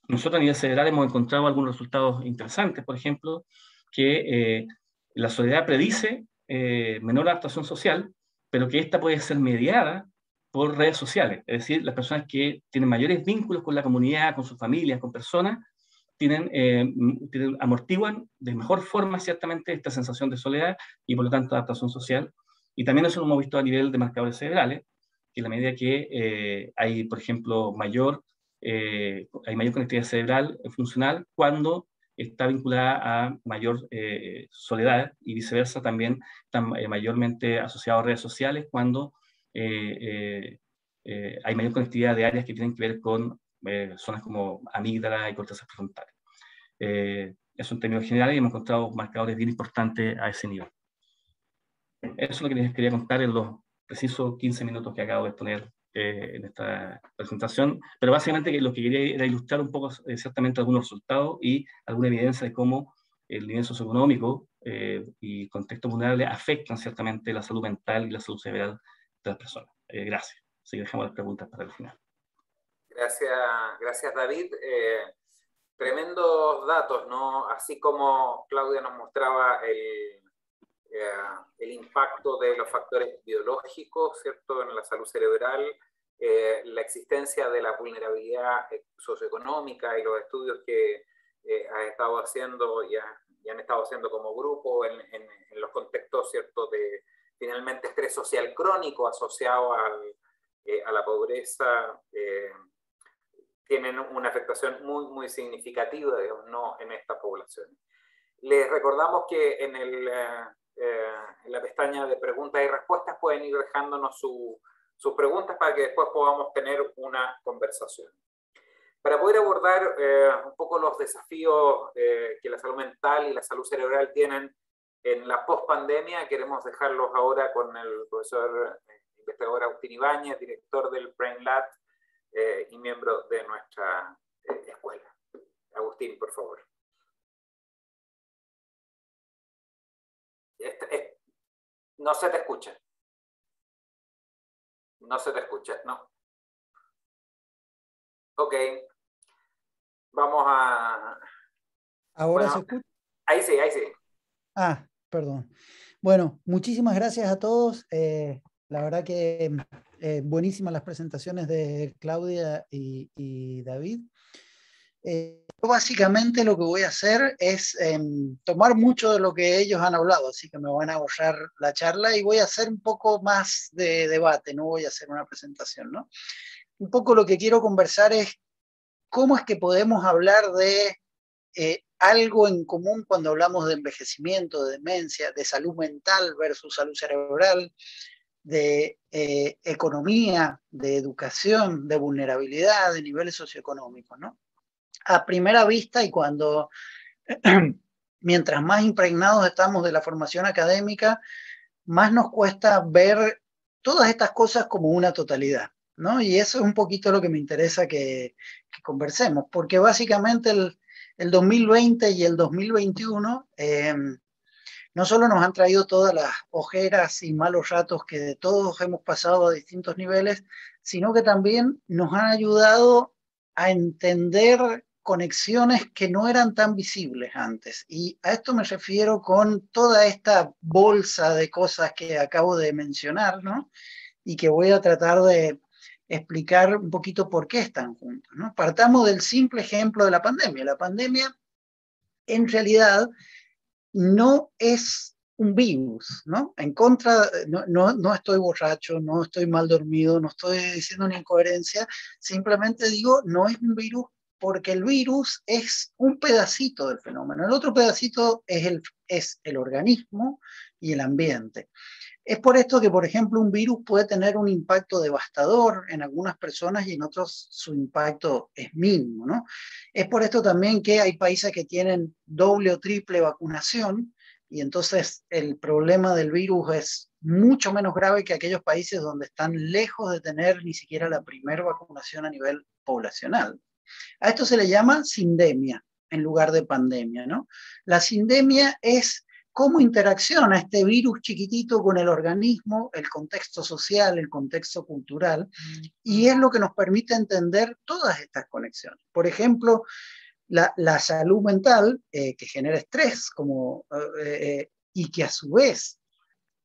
Speaker 3: Nosotros a nivel cerebral hemos encontrado algunos resultados interesantes, por ejemplo, que la soledad predice menor adaptación social, pero que esta puede ser mediada por redes sociales. Es decir, las personas que tienen mayores vínculos con la comunidad, con sus familias, con personas, amortiguan de mejor forma ciertamente esta sensación de soledad y por lo tanto adaptación social. Y también eso lo hemos visto a nivel de marcadores cerebrales, que en la medida que hay, por ejemplo, hay mayor conectividad cerebral funcional cuando está vinculada a mayor soledad, y viceversa también están mayormente asociados a redes sociales cuando hay mayor conectividad de áreas que tienen que ver con zonas como amígdala y corteza prefrontal. Eso en términos generales, y hemos encontrado marcadores bien importantes a ese nivel. Eso es lo que les quería contar en los precisos 15 minutos que acabo de poner en esta presentación, pero básicamente lo que quería era ilustrar un poco exactamente algunos resultados y alguna evidencia de cómo el nivel socioeconómico y contexto vulnerable afectan ciertamente la salud mental y la salud cerebral de las personas. Gracias. Así que dejamos las preguntas para el final.
Speaker 1: Gracias David. Tremendos datos, ¿no? Así como Claudia nos mostraba el impacto de los factores biológicos, ¿cierto?, en la salud cerebral, la existencia de la vulnerabilidad socioeconómica y los estudios que has estado haciendo y han estado haciendo como grupo en los contextos, ¿cierto?, de finalmente estrés social crónico asociado a la pobreza, tienen una afectación muy, muy significativa, digamos, ¿no?, en esta población. Les recordamos que en la pestaña de preguntas y respuestas pueden ir dejándonos sus preguntas para que después podamos tener una conversación. Para poder abordar un poco los desafíos que la salud mental y la salud cerebral tienen en la post-pandemia, queremos dejarlos ahora con el profesor investigador Agustín Ibáñez, director del BrainLab y miembro de nuestra escuela. Agustín, por favor. No se te escucha. No se te escucha, no. Ok. Vamos a...
Speaker 4: ¿Ahora se escucha?
Speaker 1: Ahí sí, ahí sí.
Speaker 4: Ah, perdón. Bueno, muchísimas gracias a todos. La verdad que buenísimas las presentaciones de Claudia y David. Yo básicamente lo que voy a hacer es tomar mucho de lo que ellos han hablado, así que me van a ahorrar la charla y voy a hacer un poco más de debate, no voy a hacer una presentación, ¿no? Un poco lo que quiero conversar es cómo es que podemos hablar de algo en común cuando hablamos de envejecimiento, de demencia, de salud mental versus salud cerebral, de economía, de educación, de vulnerabilidad, de niveles socioeconómicos, ¿no? A primera vista y cuando, mientras más impregnados estamos de la formación académica, más nos cuesta ver todas estas cosas como una totalidad, ¿no? Y eso es un poquito lo que me interesa que conversemos, porque básicamente el 2020 y el 2021 no solo nos han traído todas las ojeras y malos ratos que todos hemos pasado a distintos niveles, sino que también nos han ayudado a entender conexiones que no eran tan visibles antes. Y a esto me refiero con toda esta bolsa de cosas que acabo de mencionar, ¿no? Y que voy a tratar de explicar un poquito por qué están juntos, ¿no? Partamos del simple ejemplo de la pandemia. La pandemia, en realidad, no es un virus, ¿no? En contra, no estoy borracho, no estoy mal dormido, no estoy diciendo una incoherencia, simplemente digo, no es un virus porque el virus es un pedacito del fenómeno. El otro pedacito es el organismo y el ambiente. Es por esto que, por ejemplo, un virus puede tener un impacto devastador en algunas personas y en otros su impacto es mínimo, ¿no? Es por esto también que hay países que tienen doble o triple vacunación y entonces el problema del virus es mucho menos grave que aquellos países donde están lejos de tener ni siquiera la primera vacunación a nivel poblacional. A esto se le llama sindemia en lugar de pandemia, ¿no? La sindemia es cómo interacciona este virus chiquitito con el organismo, el contexto social, el contexto cultural, y es lo que nos permite entender todas estas conexiones. Por ejemplo, la salud mental, que genera estrés, y que a su vez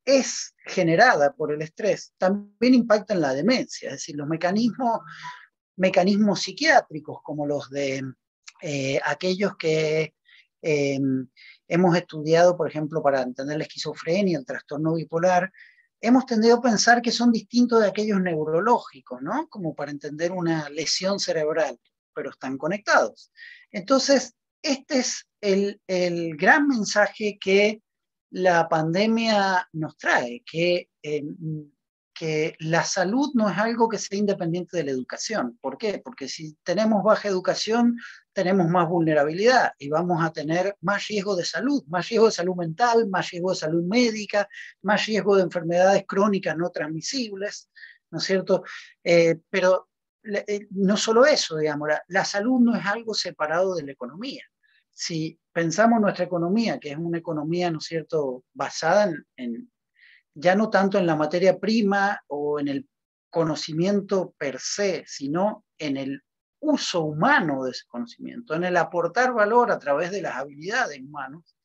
Speaker 4: es generada por el estrés, también impacta en la demencia, es decir, los mecanismos psiquiátricos, como los de aquellos que hemos estudiado, por ejemplo, para entender la esquizofrenia, el trastorno bipolar, hemos tendido a pensar que son distintos de aquellos neurológicos, ¿no? Como para entender una lesión cerebral, pero están conectados. Entonces, este es el gran mensaje que la pandemia nos trae, que la salud no es algo que sea independiente de la educación. ¿Por qué? Porque si tenemos baja educación, tenemos más vulnerabilidad y vamos a tener más riesgo de salud mental, más riesgo de salud médica, más riesgo de enfermedades crónicas no transmisibles, ¿no es cierto? Pero no solo eso, digamos, la salud no es algo separado de la economía. Si pensamos nuestra economía, que es una economía, ¿no es cierto?, basada ya no tanto en la materia prima o en el conocimiento per se, sino en el uso humano de ese conocimiento, en el aportar valor a través de las habilidades humanas,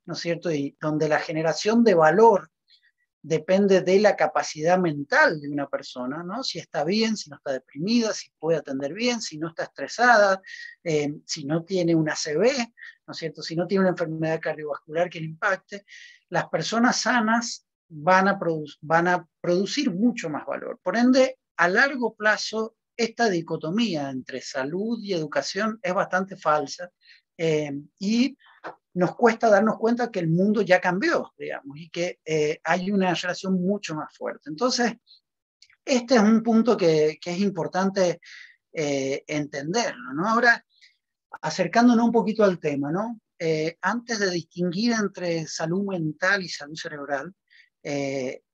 Speaker 4: ¿no es cierto? Y donde la generación de valor depende de la capacidad mental de una persona, ¿no? Si está bien, si no está deprimida, si puede atender bien, si no está estresada, si no tiene una ACV, ¿no es cierto? Si no tiene una enfermedad cardiovascular que le impacte. Las personas sanas van a producir mucho más valor. Por ende, a largo plazo, esta dicotomía entre salud y educación es bastante falsa y nos cuesta darnos cuenta que el mundo ya cambió, digamos, y que hay una relación mucho más fuerte. Entonces, este es un punto que es importante entenderlo, ¿no? Ahora, acercándonos un poquito al tema, ¿no? Antes de distinguir entre salud mental y salud cerebral,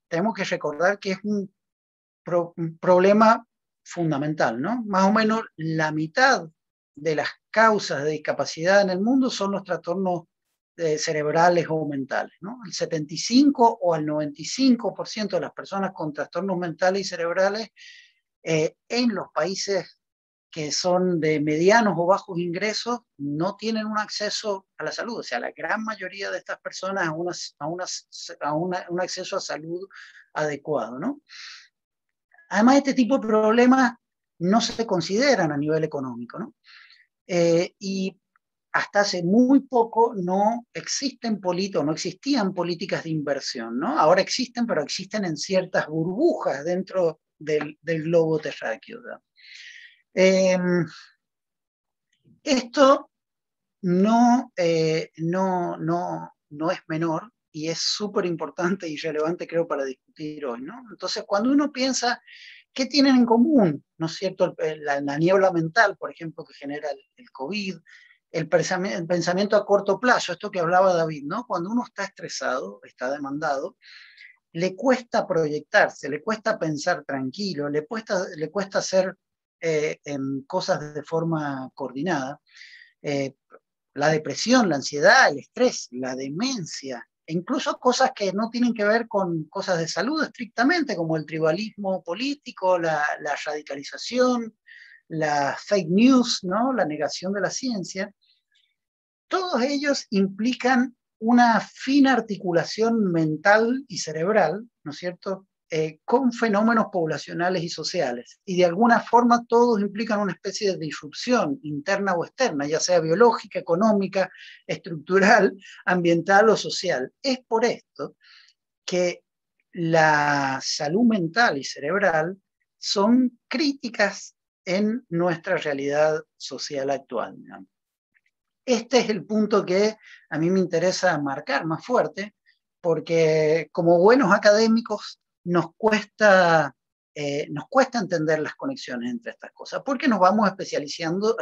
Speaker 4: tenemos que recordar que es un problema fundamental, ¿no? Más o menos la mitad de las causas de discapacidad en el mundo son los trastornos cerebrales o mentales, ¿no? El 75 o el 95% de las personas con trastornos mentales y cerebrales en los países que son de medianos o bajos ingresos no tienen un acceso a la salud. O sea, la gran mayoría de estas personas a un acceso a salud adecuado, ¿no? Además, este tipo de problemas no se consideran a nivel económico, ¿no? Y hasta hace muy poco no existían políticas de inversión, ¿no? Ahora existen, pero existen en ciertas burbujas dentro del globo terráqueo, ¿no? Esto no es menor y es súper importante y relevante, creo, para discutir hoy, ¿no? Entonces, cuando uno piensa qué tienen en común, ¿no es cierto? La niebla mental, por ejemplo, que genera el COVID, el pensamiento a corto plazo, esto que hablaba David, ¿no? Cuando uno está estresado, está demandado, le cuesta proyectarse, le cuesta pensar tranquilo, le cuesta hacer cosas de forma coordinada. La depresión, la ansiedad, el estrés, la demencia, e incluso cosas que no tienen que ver con cosas de salud estrictamente, como el tribalismo político, la radicalización, la fake news, ¿no? La negación de la ciencia. Todos ellos implican una fina articulación mental y cerebral, ¿no es cierto?, con fenómenos poblacionales y sociales. Y de alguna forma todos implican una especie de disrupción interna o externa, ya sea biológica, económica, estructural, ambiental o social. Es por esto que la salud mental y cerebral son críticas en nuestra realidad social actual, ¿no? Este es el punto que a mí me interesa marcar más fuerte, porque como buenos académicos nos cuesta entender las conexiones entre estas cosas, porque nos vamos especializando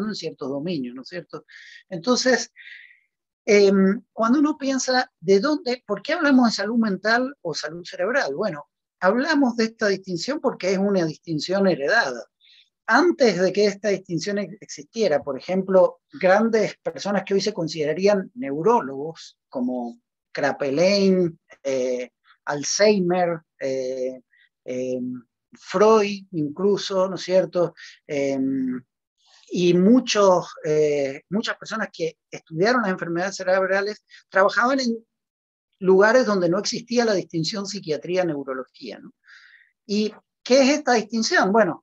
Speaker 4: en ciertos dominios, ¿no es cierto? Entonces, cuando uno piensa ¿por qué hablamos de salud mental o salud cerebral? Bueno, hablamos de esta distinción porque es una distinción heredada. Antes de que esta distinción existiera, por ejemplo, grandes personas que hoy se considerarían neurólogos, como Kraepelin, Alzheimer, Freud incluso, ¿no es cierto?, y muchas personas que estudiaron las enfermedades cerebrales trabajaban en lugares donde no existía la distinción psiquiatría-neurología, ¿no? ¿Y qué es esta distinción? Bueno,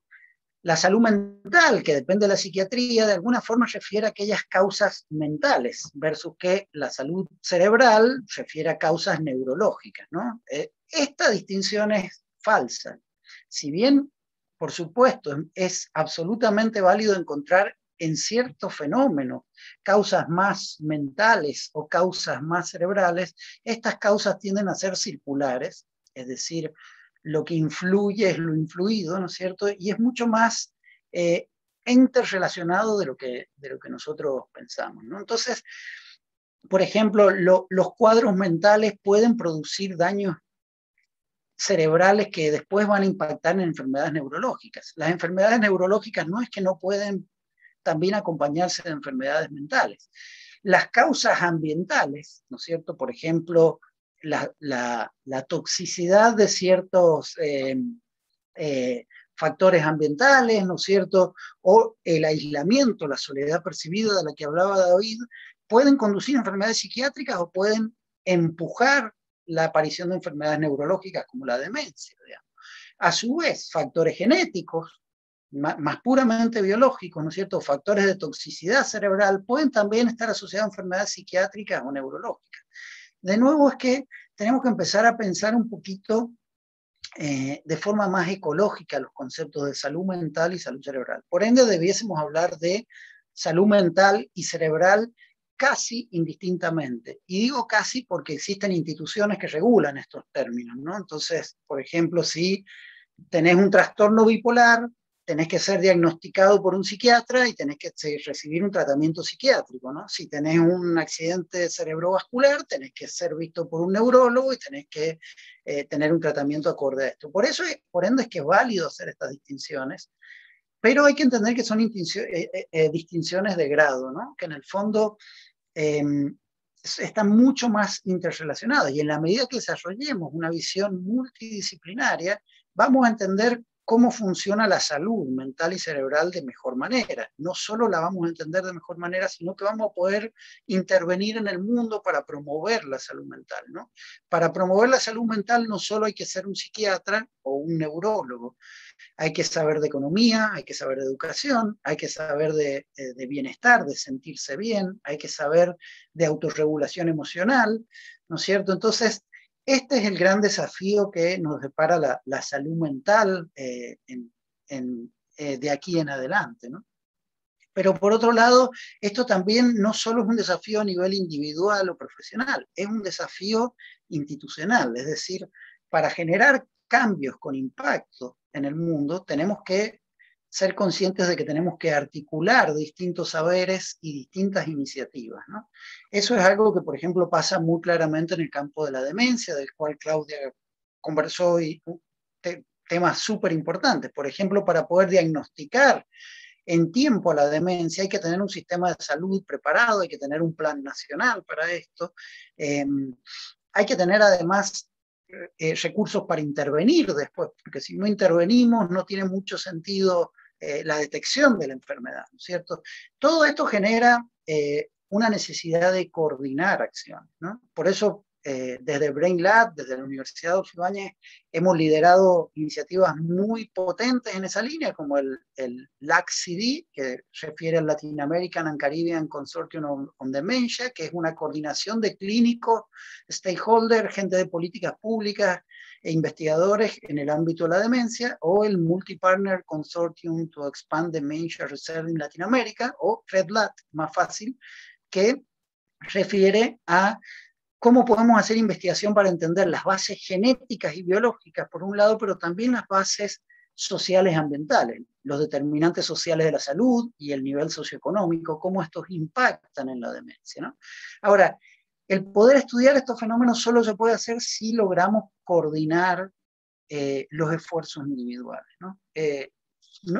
Speaker 4: la salud mental, que depende de la psiquiatría, de alguna forma refiere a aquellas causas mentales, versus que la salud cerebral refiere a causas neurológicas, ¿no? Esta distinción es falsa. Si bien, por supuesto, es absolutamente válido encontrar en ciertos fenómenos causas más mentales o causas más cerebrales, estas causas tienden a ser circulares, es decir, lo que influye es lo influido, ¿no es cierto? Y es mucho más interrelacionado de lo que nosotros pensamos, ¿no? Entonces, por ejemplo, los cuadros mentales pueden producir daños cerebrales que después van a impactar en enfermedades neurológicas. Las enfermedades neurológicas no es que no pueden también acompañarse de enfermedades mentales. Las causas ambientales, ¿no es cierto? Por ejemplo, la toxicidad de ciertos factores ambientales, ¿no es cierto? O el aislamiento, la soledad percibida de la que hablaba David, pueden conducir a enfermedades psiquiátricas o pueden empujar la aparición de enfermedades neurológicas como la demencia, digamos. A su vez, factores genéticos, más puramente biológicos, ¿no es cierto?, factores de toxicidad cerebral, pueden también estar asociados a enfermedades psiquiátricas o neurológicas. De nuevo, es que tenemos que empezar a pensar un poquito de forma más ecológica los conceptos de salud mental y salud cerebral. Por ende, debiésemos hablar de salud mental y cerebral casi indistintamente. Y digo casi porque existen instituciones que regulan estos términos, ¿no? Entonces, por ejemplo, si tenés un trastorno bipolar, tenés que ser diagnosticado por un psiquiatra y tenés que recibir un tratamiento psiquiátrico, ¿no? Si tenés un accidente cerebrovascular, tenés que ser visto por un neurólogo y tenés que tener un tratamiento acorde a esto. Por ende es que es válido hacer estas distinciones, pero hay que entender que son distinciones de grado, ¿no? Que en el fondo están mucho más interrelacionadas, y en la medida que desarrollemos una visión multidisciplinaria, vamos a entender cómo funciona la salud mental y cerebral de mejor manera. No solo la vamos a entender de mejor manera, sino que vamos a poder intervenir en el mundo para promover la salud mental, ¿no? Para promover la salud mental no solo hay que ser un psiquiatra o un neurólogo, hay que saber de economía, hay que saber de educación, hay que saber de bienestar, de sentirse bien, hay que saber de autorregulación emocional, ¿no es cierto? Entonces, este es el gran desafío que nos depara la salud mental de aquí en adelante, ¿no? Pero por otro lado, esto también no solo es un desafío a nivel individual o profesional, es un desafío institucional, es decir, para generar cambios con impacto en el mundo, tenemos que ser conscientes de que tenemos que articular distintos saberes y distintas iniciativas, ¿no? Eso es algo que, por ejemplo, pasa muy claramente en el campo de la demencia, del cual Claudia conversó, y temas súper importantes. Por ejemplo, para poder diagnosticar en tiempo la demencia hay que tener un sistema de salud preparado, hay que tener un plan nacional para esto, hay que tener además recursos para intervenir después, porque si no intervenimos no tiene mucho sentido la detección de la enfermedad, ¿no es cierto? Todo esto genera una necesidad de coordinar acciones, ¿no? Por eso desde BrainLab, desde la Universidad Adolfo Ibáñez, hemos liderado iniciativas muy potentes en esa línea, como el LACCD, que refiere al Latin American and Caribbean Consortium on Dementia, que es una coordinación de clínicos, stakeholders, gente de políticas públicas e investigadores en el ámbito de la demencia, o el Multi-Partner Consortium to Expand Dementia Research in Latin America, o REDLAT, más fácil, que refiere a cómo podemos hacer investigación para entender las bases genéticas y biológicas, por un lado, pero también las bases sociales ambientales, los determinantes sociales de la salud y el nivel socioeconómico, cómo estos impactan en la demencia, ¿no? Ahora, el poder estudiar estos fenómenos solo se puede hacer si logramos coordinar los esfuerzos individuales, ¿no?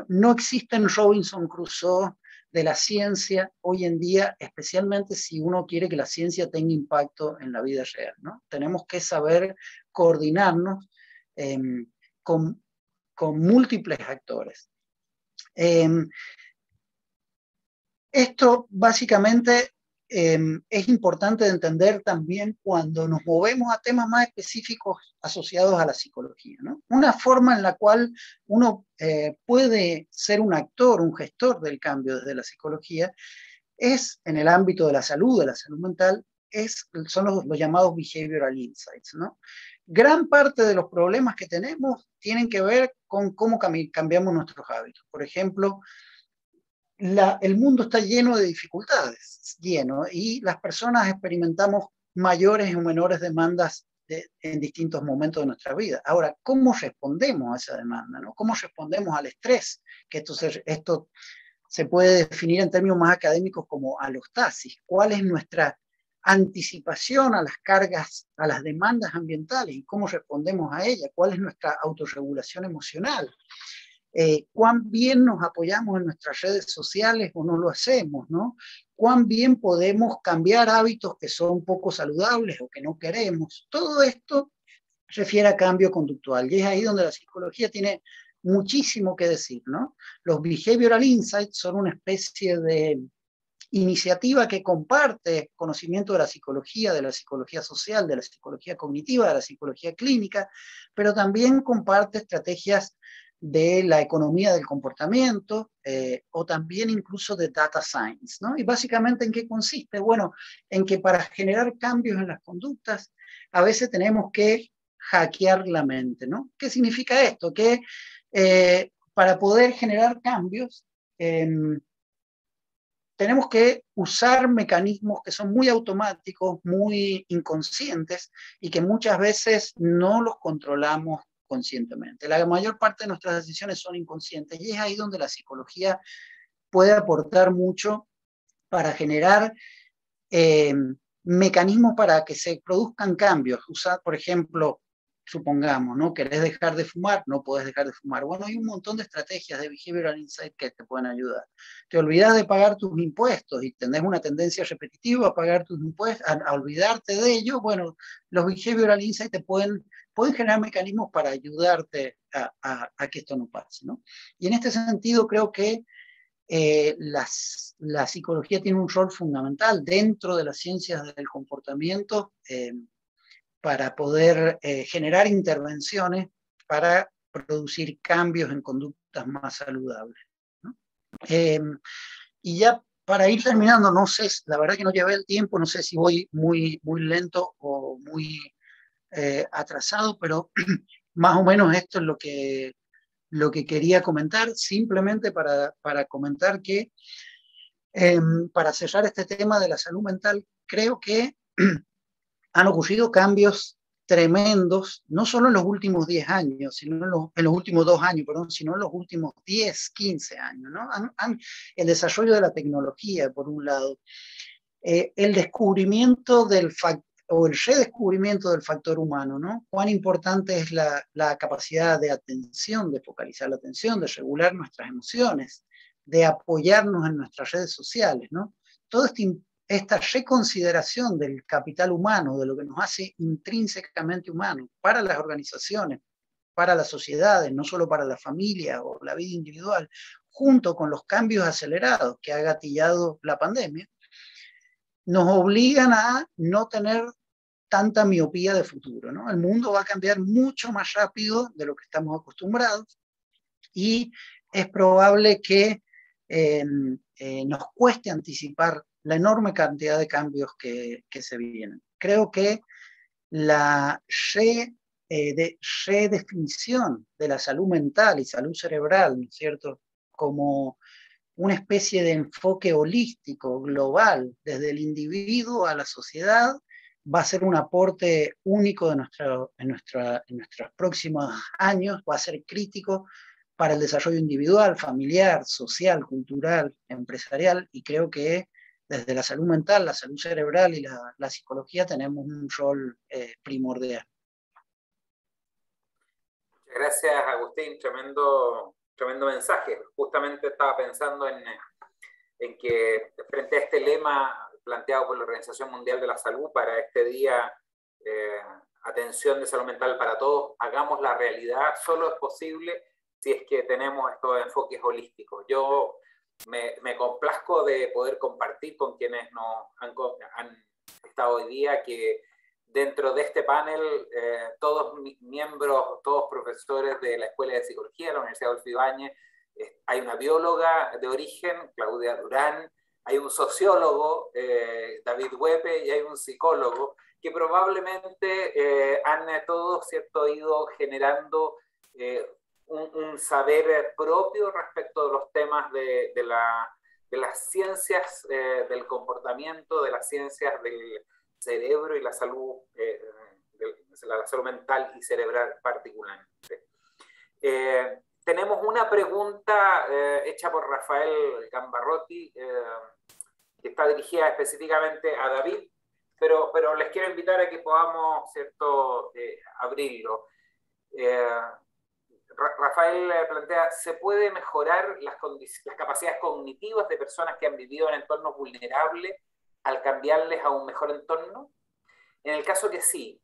Speaker 4: No existen Robinson Crusoe de la ciencia hoy en día, especialmente si uno quiere que la ciencia tenga impacto en la vida real, ¿no? Tenemos que saber coordinarnos con múltiples actores. Esto básicamente es importante de entender también cuando nos movemos a temas más específicos asociados a la psicología, ¿no? Una forma en la cual uno puede ser un actor, un gestor del cambio desde la psicología, es en el ámbito de la salud mental, son los llamados behavioral insights, ¿no? Gran parte de los problemas que tenemos tienen que ver con cómo cambiamos nuestros hábitos. Por ejemplo, el mundo está lleno de dificultades, y las personas experimentamos mayores o menores demandas en distintos momentos de nuestra vida. Ahora, ¿cómo respondemos a esa demanda, ¿no? ¿Cómo respondemos al estrés? Que esto se puede definir en términos más académicos como alostasis. ¿Cuál es nuestra anticipación a las cargas, a las demandas ambientales y cómo respondemos a ellas? ¿Cuál es nuestra autorregulación emocional? Cuán bien nos apoyamos en nuestras redes sociales o no lo hacemos, ¿no? Cuán bien podemos cambiar hábitos que son poco saludables o que no queremos. Todo esto refiere a cambio conductual, y es ahí donde la psicología tiene muchísimo que decir, ¿no? Los behavioral insights son una especie de iniciativa que comparte conocimiento de la psicología social, de la psicología cognitiva, de la psicología clínica, pero también comparte estrategias de la economía del comportamiento o también incluso de data science, ¿no? Y básicamente, ¿en qué consiste? Bueno, en que para generar cambios en las conductas, a veces tenemos que hackear la mente, ¿no? ¿Qué significa esto? Que para poder generar cambios, tenemos que usar mecanismos que son muy automáticos, muy inconscientes y que muchas veces no los controlamos conscientemente. La mayor parte de nuestras decisiones son inconscientes, y es ahí donde la psicología puede aportar mucho para generar mecanismos para que se produzcan cambios. Usar, por ejemplo, supongamos, ¿no? Querés dejar de fumar, no podés dejar de fumar. Bueno, hay un montón de estrategias de behavioral insight que te pueden ayudar. Te olvidás de pagar tus impuestos y tenés una tendencia repetitiva a pagar tus impuestos, a olvidarte de ello. Bueno, los behavioral insight te pueden pueden generar mecanismos para ayudarte a que esto no pase, ¿no? Y en este sentido creo que la psicología tiene un rol fundamental dentro de las ciencias del comportamiento para poder generar intervenciones para producir cambios en conductas más saludables, ¿no? Y ya para ir terminando, no sé, la verdad que no llevé el tiempo, no sé si voy muy lento o muy atrasado, pero más o menos esto es lo que quería comentar, simplemente para comentar que para cerrar este tema de la salud mental, creo que han ocurrido cambios tremendos, no solo en los últimos 10 años, sino en los últimos 2 años, perdón, sino en los últimos 10, 15 años, ¿no? El desarrollo de la tecnología, por un lado, el descubrimiento o el redescubrimiento del factor humano, ¿no? Cuán importante es la capacidad de atención, de focalizar la atención, de regular nuestras emociones, de apoyarnos en nuestras redes sociales, ¿no? Todo esta reconsideración del capital humano, de lo que nos hace intrínsecamente humanos para las organizaciones, para las sociedades, no solo para la familia o la vida individual, junto con los cambios acelerados que ha gatillado la pandemia, nos obligan a no tener tanta miopía de futuro, ¿no? El mundo va a cambiar mucho más rápido de lo que estamos acostumbrados y es probable que nos cueste anticipar la enorme cantidad de cambios que se vienen. Creo que la redefinición de la salud mental y salud cerebral, ¿no es cierto?, como una especie de enfoque holístico, global, desde el individuo a la sociedad, va a ser un aporte único en nuestros próximos años, va a ser crítico para el desarrollo individual, familiar, social, cultural, empresarial, y creo que desde la salud mental, la salud cerebral y la psicología tenemos un rol primordial.
Speaker 1: Muchas gracias, Agustín, tremendo mensaje. Justamente estaba pensando en que frente a este lema planteado por la Organización Mundial de la Salud para este día, atención de salud mental para todos, hagamos la realidad, solo es posible si es que tenemos estos enfoques holísticos. Yo me complazco de poder compartir con quienes nos han estado hoy día que dentro de este panel, todos miembros, todos profesores de la Escuela de Psicología de la Universidad Adolfo Ibáñez, hay una bióloga de origen, Claudia Durán, hay un sociólogo, David Huepe, y hay un psicólogo, que probablemente han todos, ¿cierto?, ido generando un saber propio respecto de los temas de las ciencias del comportamiento, de las ciencias del cerebro y la salud mental y cerebral particularmente. Tenemos una pregunta hecha por Rafael Gambarrotti, que está dirigida específicamente a David, pero les quiero invitar a que podamos, ¿cierto?, abrirlo. Rafael plantea, ¿se puede mejorar las capacidades cognitivas de personas que han vivido en entornos vulnerables al cambiarles a un mejor entorno? En el caso que sí,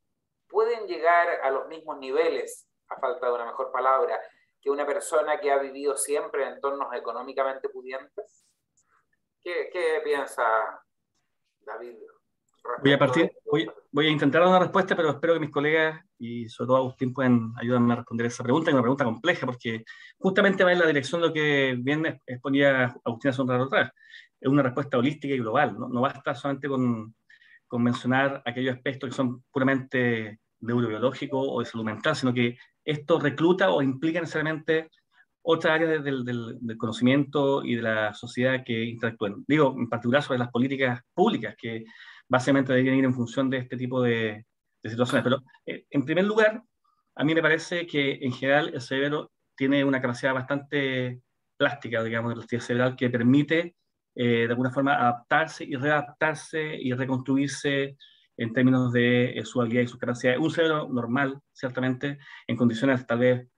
Speaker 1: ¿pueden llegar a los mismos niveles, a falta de una mejor palabra, que una persona que ha vivido siempre en entornos económicamente pudientes? ¿Qué piensa David?
Speaker 3: Voy a intentar dar una respuesta, pero espero que mis colegas y sobre todo Agustín puedan ayudarme a responder esa pregunta, que es una pregunta compleja, porque justamente va en la dirección de lo que bien exponía Agustín hace un rato atrás. Es una respuesta holística y global, no basta solamente con mencionar aquellos aspectos que son puramente neurobiológicos o de salud mental, sino que esto recluta o implica necesariamente otras áreas del conocimiento y de la sociedad que interactúan. Digo, en particular sobre las políticas públicas, que básicamente deberían ir en función de este tipo de situaciones. Pero, en primer lugar, a mí me parece que en general el cerebro tiene una capacidad bastante plástica, digamos, de plasticidad cerebral que permite de alguna forma adaptarse y readaptarse y reconstruirse en términos de su habilidad y sus capacidades. Un cerebro normal, ciertamente, en condiciones tal vez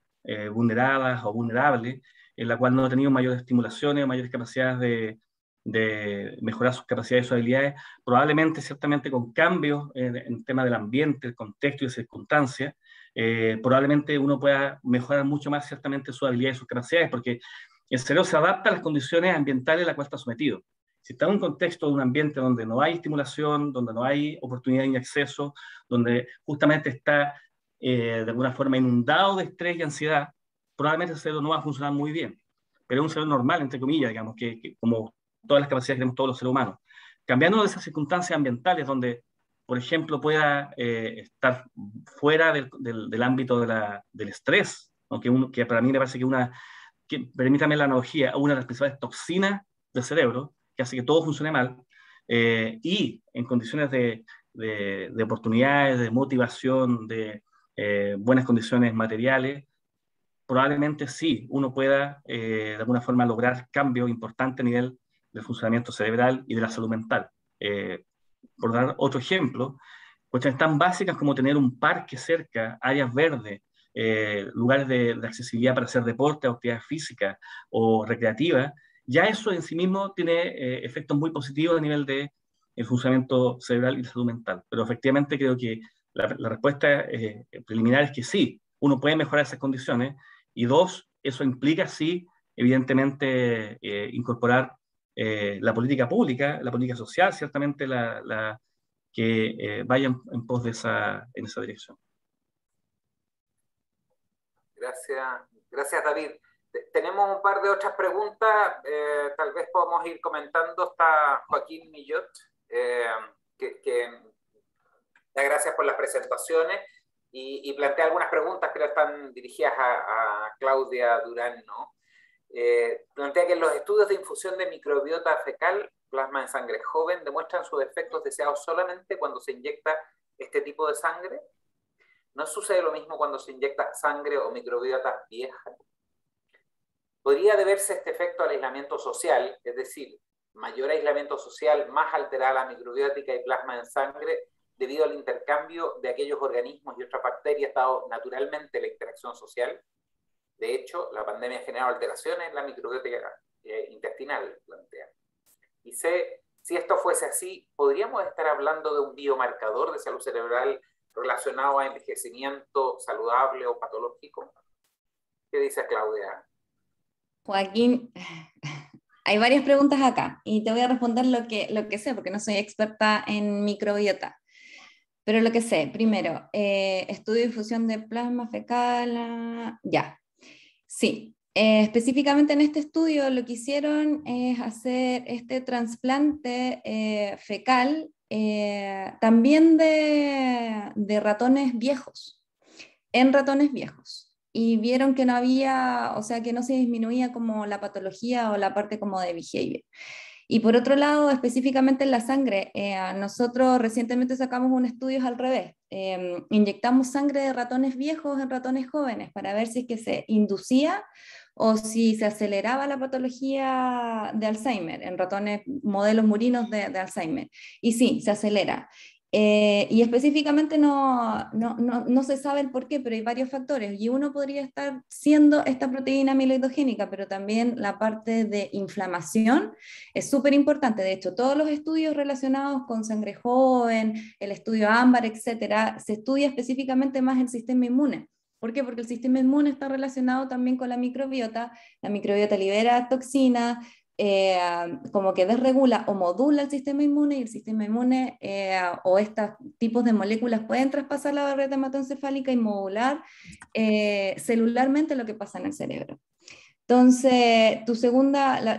Speaker 3: vulneradas o vulnerables, en la cual no ha tenido mayores estimulaciones o mayores capacidades de mejorar sus capacidades y sus habilidades, probablemente, ciertamente, con cambios en el tema del ambiente, el contexto y las circunstancias, probablemente uno pueda mejorar mucho más ciertamente sus habilidades y sus capacidades, porque el cerebro se adapta a las condiciones ambientales a las cuales está sometido. Si está en un contexto de un ambiente donde no hay estimulación, donde no hay oportunidad ni acceso, donde justamente está de alguna forma inundado de estrés y ansiedad, probablemente el cerebro no va a funcionar muy bien. Pero es un cerebro normal, entre comillas, digamos, que como todas las capacidades que tenemos todos los seres humanos. Cambiando de esas circunstancias ambientales donde, por ejemplo, pueda estar fuera del ámbito del estrés, ¿no? Que para mí me parece que permítame la analogía, una de las principales toxinas del cerebro, que hace que todo funcione mal, y en condiciones de oportunidades, de motivación, de buenas condiciones materiales, probablemente sí, uno pueda de alguna forma lograr cambios importantes a nivel del funcionamiento cerebral y de la salud mental. Por dar otro ejemplo, cuestiones tan básicas como tener un parque cerca, áreas verdes, lugares de accesibilidad para hacer deporte, actividad física o recreativa, ya eso en sí mismo tiene efectos muy positivos a nivel de el funcionamiento cerebral y la salud mental. Pero efectivamente creo que la respuesta preliminar es que sí, uno puede mejorar esas condiciones, y dos, eso implica sí, evidentemente, incorporar la política pública, la política social, ciertamente que vayan en pos de en esa dirección.
Speaker 1: Gracias David. Tenemos un par de otras preguntas, tal vez podamos ir comentando. Está Joaquín Millot, que da gracias por las presentaciones y plantea algunas preguntas que están dirigidas a Claudia Durán, ¿no? Plantea que los estudios de infusión de microbiota fecal, plasma en sangre joven, demuestran sus efectos deseados solamente cuando se inyecta este tipo de sangre. ¿No sucede lo mismo cuando se inyecta sangre o microbiota vieja? ¿Podría deberse este efecto al aislamiento social? Es decir, mayor aislamiento social, más alterada la microbiótica y plasma en sangre debido al intercambio de aquellos organismos y otras bacterias dado naturalmente la interacción social. De hecho, la pandemia ha generado alteraciones en la microbiótica intestinal, plantea. Y si esto fuese así, ¿podríamos estar hablando de un biomarcador de salud cerebral relacionado a envejecimiento saludable o patológico? ¿Qué dice Claudia?
Speaker 2: Joaquín, hay varias preguntas acá y te voy a responder lo que sé, porque no soy experta en microbiota. Pero lo que sé, primero, estudio de difusión de plasma fecal, ya. Sí, específicamente en este estudio lo que hicieron es hacer este trasplante fecal también de ratones viejos, en ratones viejos. Y vieron que no había, o sea, que no se disminuía como la patología o la parte como de behavior. Y por otro lado, específicamente en la sangre, nosotros recientemente sacamos un estudio al revés. Inyectamos sangre de ratones viejos en ratones jóvenes para ver si es que se inducía o si se aceleraba la patología de Alzheimer, en ratones modelos murinos de Alzheimer. Y sí, se acelera. Y específicamente no se sabe el por qué, pero hay varios factores. Y uno podría estar siendo esta proteína amiloidogénica, pero también la parte de inflamación es súper importante. De hecho, todos los estudios relacionados con sangre joven, el estudio ámbar, etcétera, se estudia específicamente más el sistema inmune. ¿Por qué? Porque el sistema inmune está relacionado también con la microbiota. La microbiota libera toxinas, como que desregula o modula el sistema inmune, y el sistema inmune o estos tipos de moléculas pueden traspasar la barrera hematoencefálica y modular celularmente lo que pasa en el cerebro. Entonces,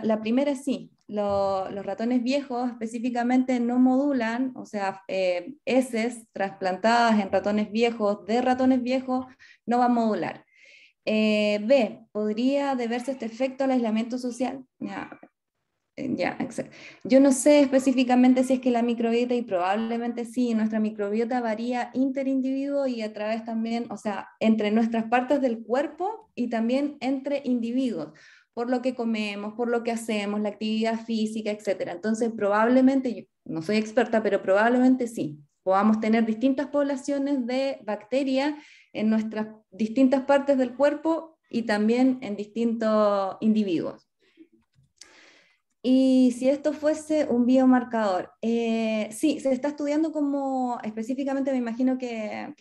Speaker 2: la primera sí, los ratones viejos específicamente no modulan, o sea, heces trasplantadas en ratones viejos, de ratones viejos, no va a modular. B, ¿podría deberse este efecto al aislamiento social? Ya, exacto. Yo no sé específicamente si es que la microbiota, y probablemente sí, nuestra microbiota varía interindividuo y a través también, o sea, entre nuestras partes del cuerpo y también entre individuos, por lo que comemos, por lo que hacemos, la actividad física, etc. Entonces, probablemente, yo no soy experta, pero probablemente sí, podamos tener distintas poblaciones de bacterias en nuestras distintas partes del cuerpo y también en distintos individuos. Y si esto fuese un biomarcador, sí, se está estudiando como específicamente, me imagino que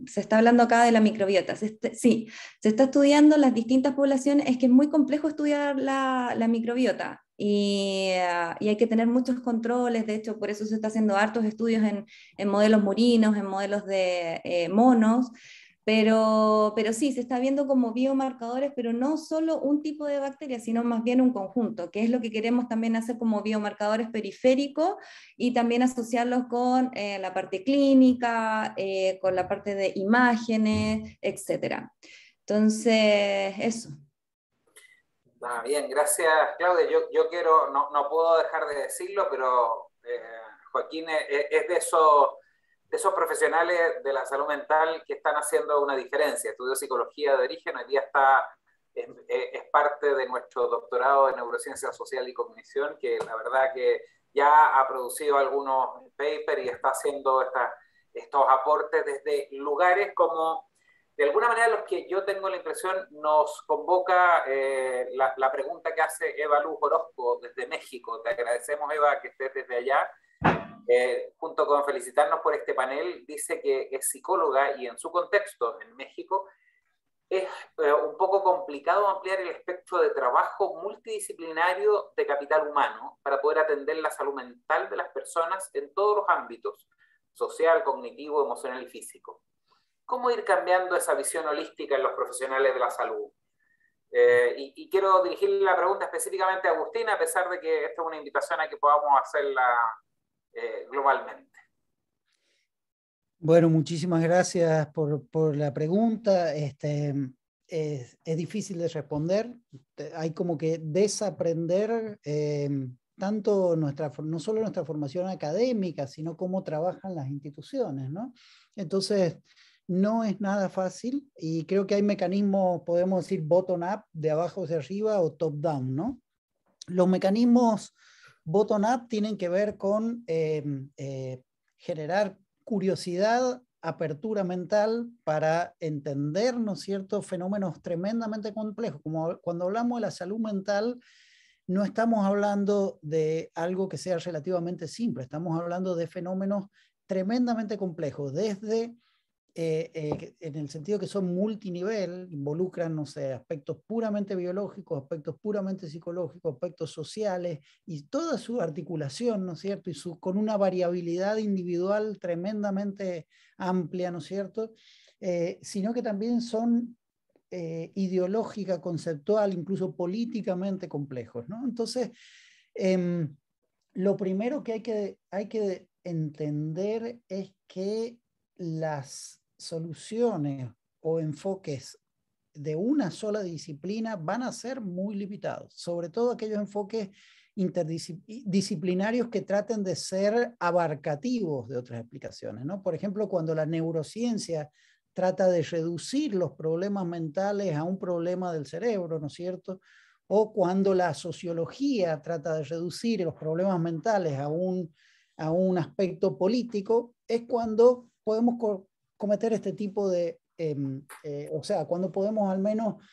Speaker 2: se está hablando acá de la microbiota. Sí, se está estudiando las distintas poblaciones, es que es muy complejo estudiar la microbiota y hay que tener muchos controles, de hecho por eso se está haciendo hartos estudios en modelos murinos, en modelos de monos. Pero sí, se está viendo como biomarcadores, pero no solo un tipo de bacteria, sino más bien un conjunto, que es lo que queremos también hacer como biomarcadores periféricos y también asociarlos con la parte clínica, con la parte de imágenes, etc. Entonces, eso.
Speaker 1: Bien, gracias Claudia. Yo quiero, no puedo dejar de decirlo, pero Joaquín es de esos profesionales de la salud mental que están haciendo una diferencia. Estudió psicología de origen, hoy día es parte de nuestro doctorado en neurociencia social y cognición, que la verdad que ya ha producido algunos papers y está haciendo estos aportes desde lugares como, de alguna manera, los que yo tengo la impresión nos convoca la pregunta que hace Eva Luz Orozco desde México. Te agradecemos, Eva, que estés desde allá. Junto con felicitarnos por este panel, dice que es psicóloga y en su contexto en México es un poco complicado ampliar el espectro de trabajo multidisciplinario de capital humano para poder atender la salud mental de las personas en todos los ámbitos, social, cognitivo, emocional y físico. ¿Cómo ir cambiando esa visión holística en los profesionales de la salud? Y quiero dirigirle la pregunta específicamente a Agustina, a pesar de que esta es una invitación a que podamos hacerla globalmente.
Speaker 4: Bueno, muchísimas gracias por la pregunta. Es difícil de responder. Hay como que desaprender tanto no solo nuestra formación académica, sino cómo trabajan las instituciones, ¿no? Entonces, no es nada fácil y creo que hay mecanismos, podemos decir bottom-up, de abajo hacia arriba, o top-down, ¿no? Los mecanismos bottom-up tienen que ver con generar curiosidad, apertura mental para entender, ¿no es cierto?, fenómenos tremendamente complejos. Como cuando hablamos de la salud mental, no estamos hablando de algo que sea relativamente simple, estamos hablando de fenómenos tremendamente complejos, desde en el sentido que son multinivel, involucran, no sé, aspectos puramente biológicos, aspectos puramente psicológicos, aspectos sociales, y toda su articulación, ¿no es cierto? Y con una variabilidad individual tremendamente amplia, ¿no es cierto? Sino que también son ideológica, conceptual, incluso políticamente complejos, ¿no? Entonces, lo primero que hay que entender es que las soluciones o enfoques de una sola disciplina van a ser muy limitados, sobre todo aquellos enfoques interdisciplinarios que traten de ser abarcativos de otras explicaciones, ¿no? Por ejemplo, cuando la neurociencia trata de reducir los problemas mentales a un problema del cerebro, ¿no es cierto? O cuando la sociología trata de reducir los problemas mentales a un aspecto político, es cuando podemos cometer este tipo de, o sea, cuando podemos al menos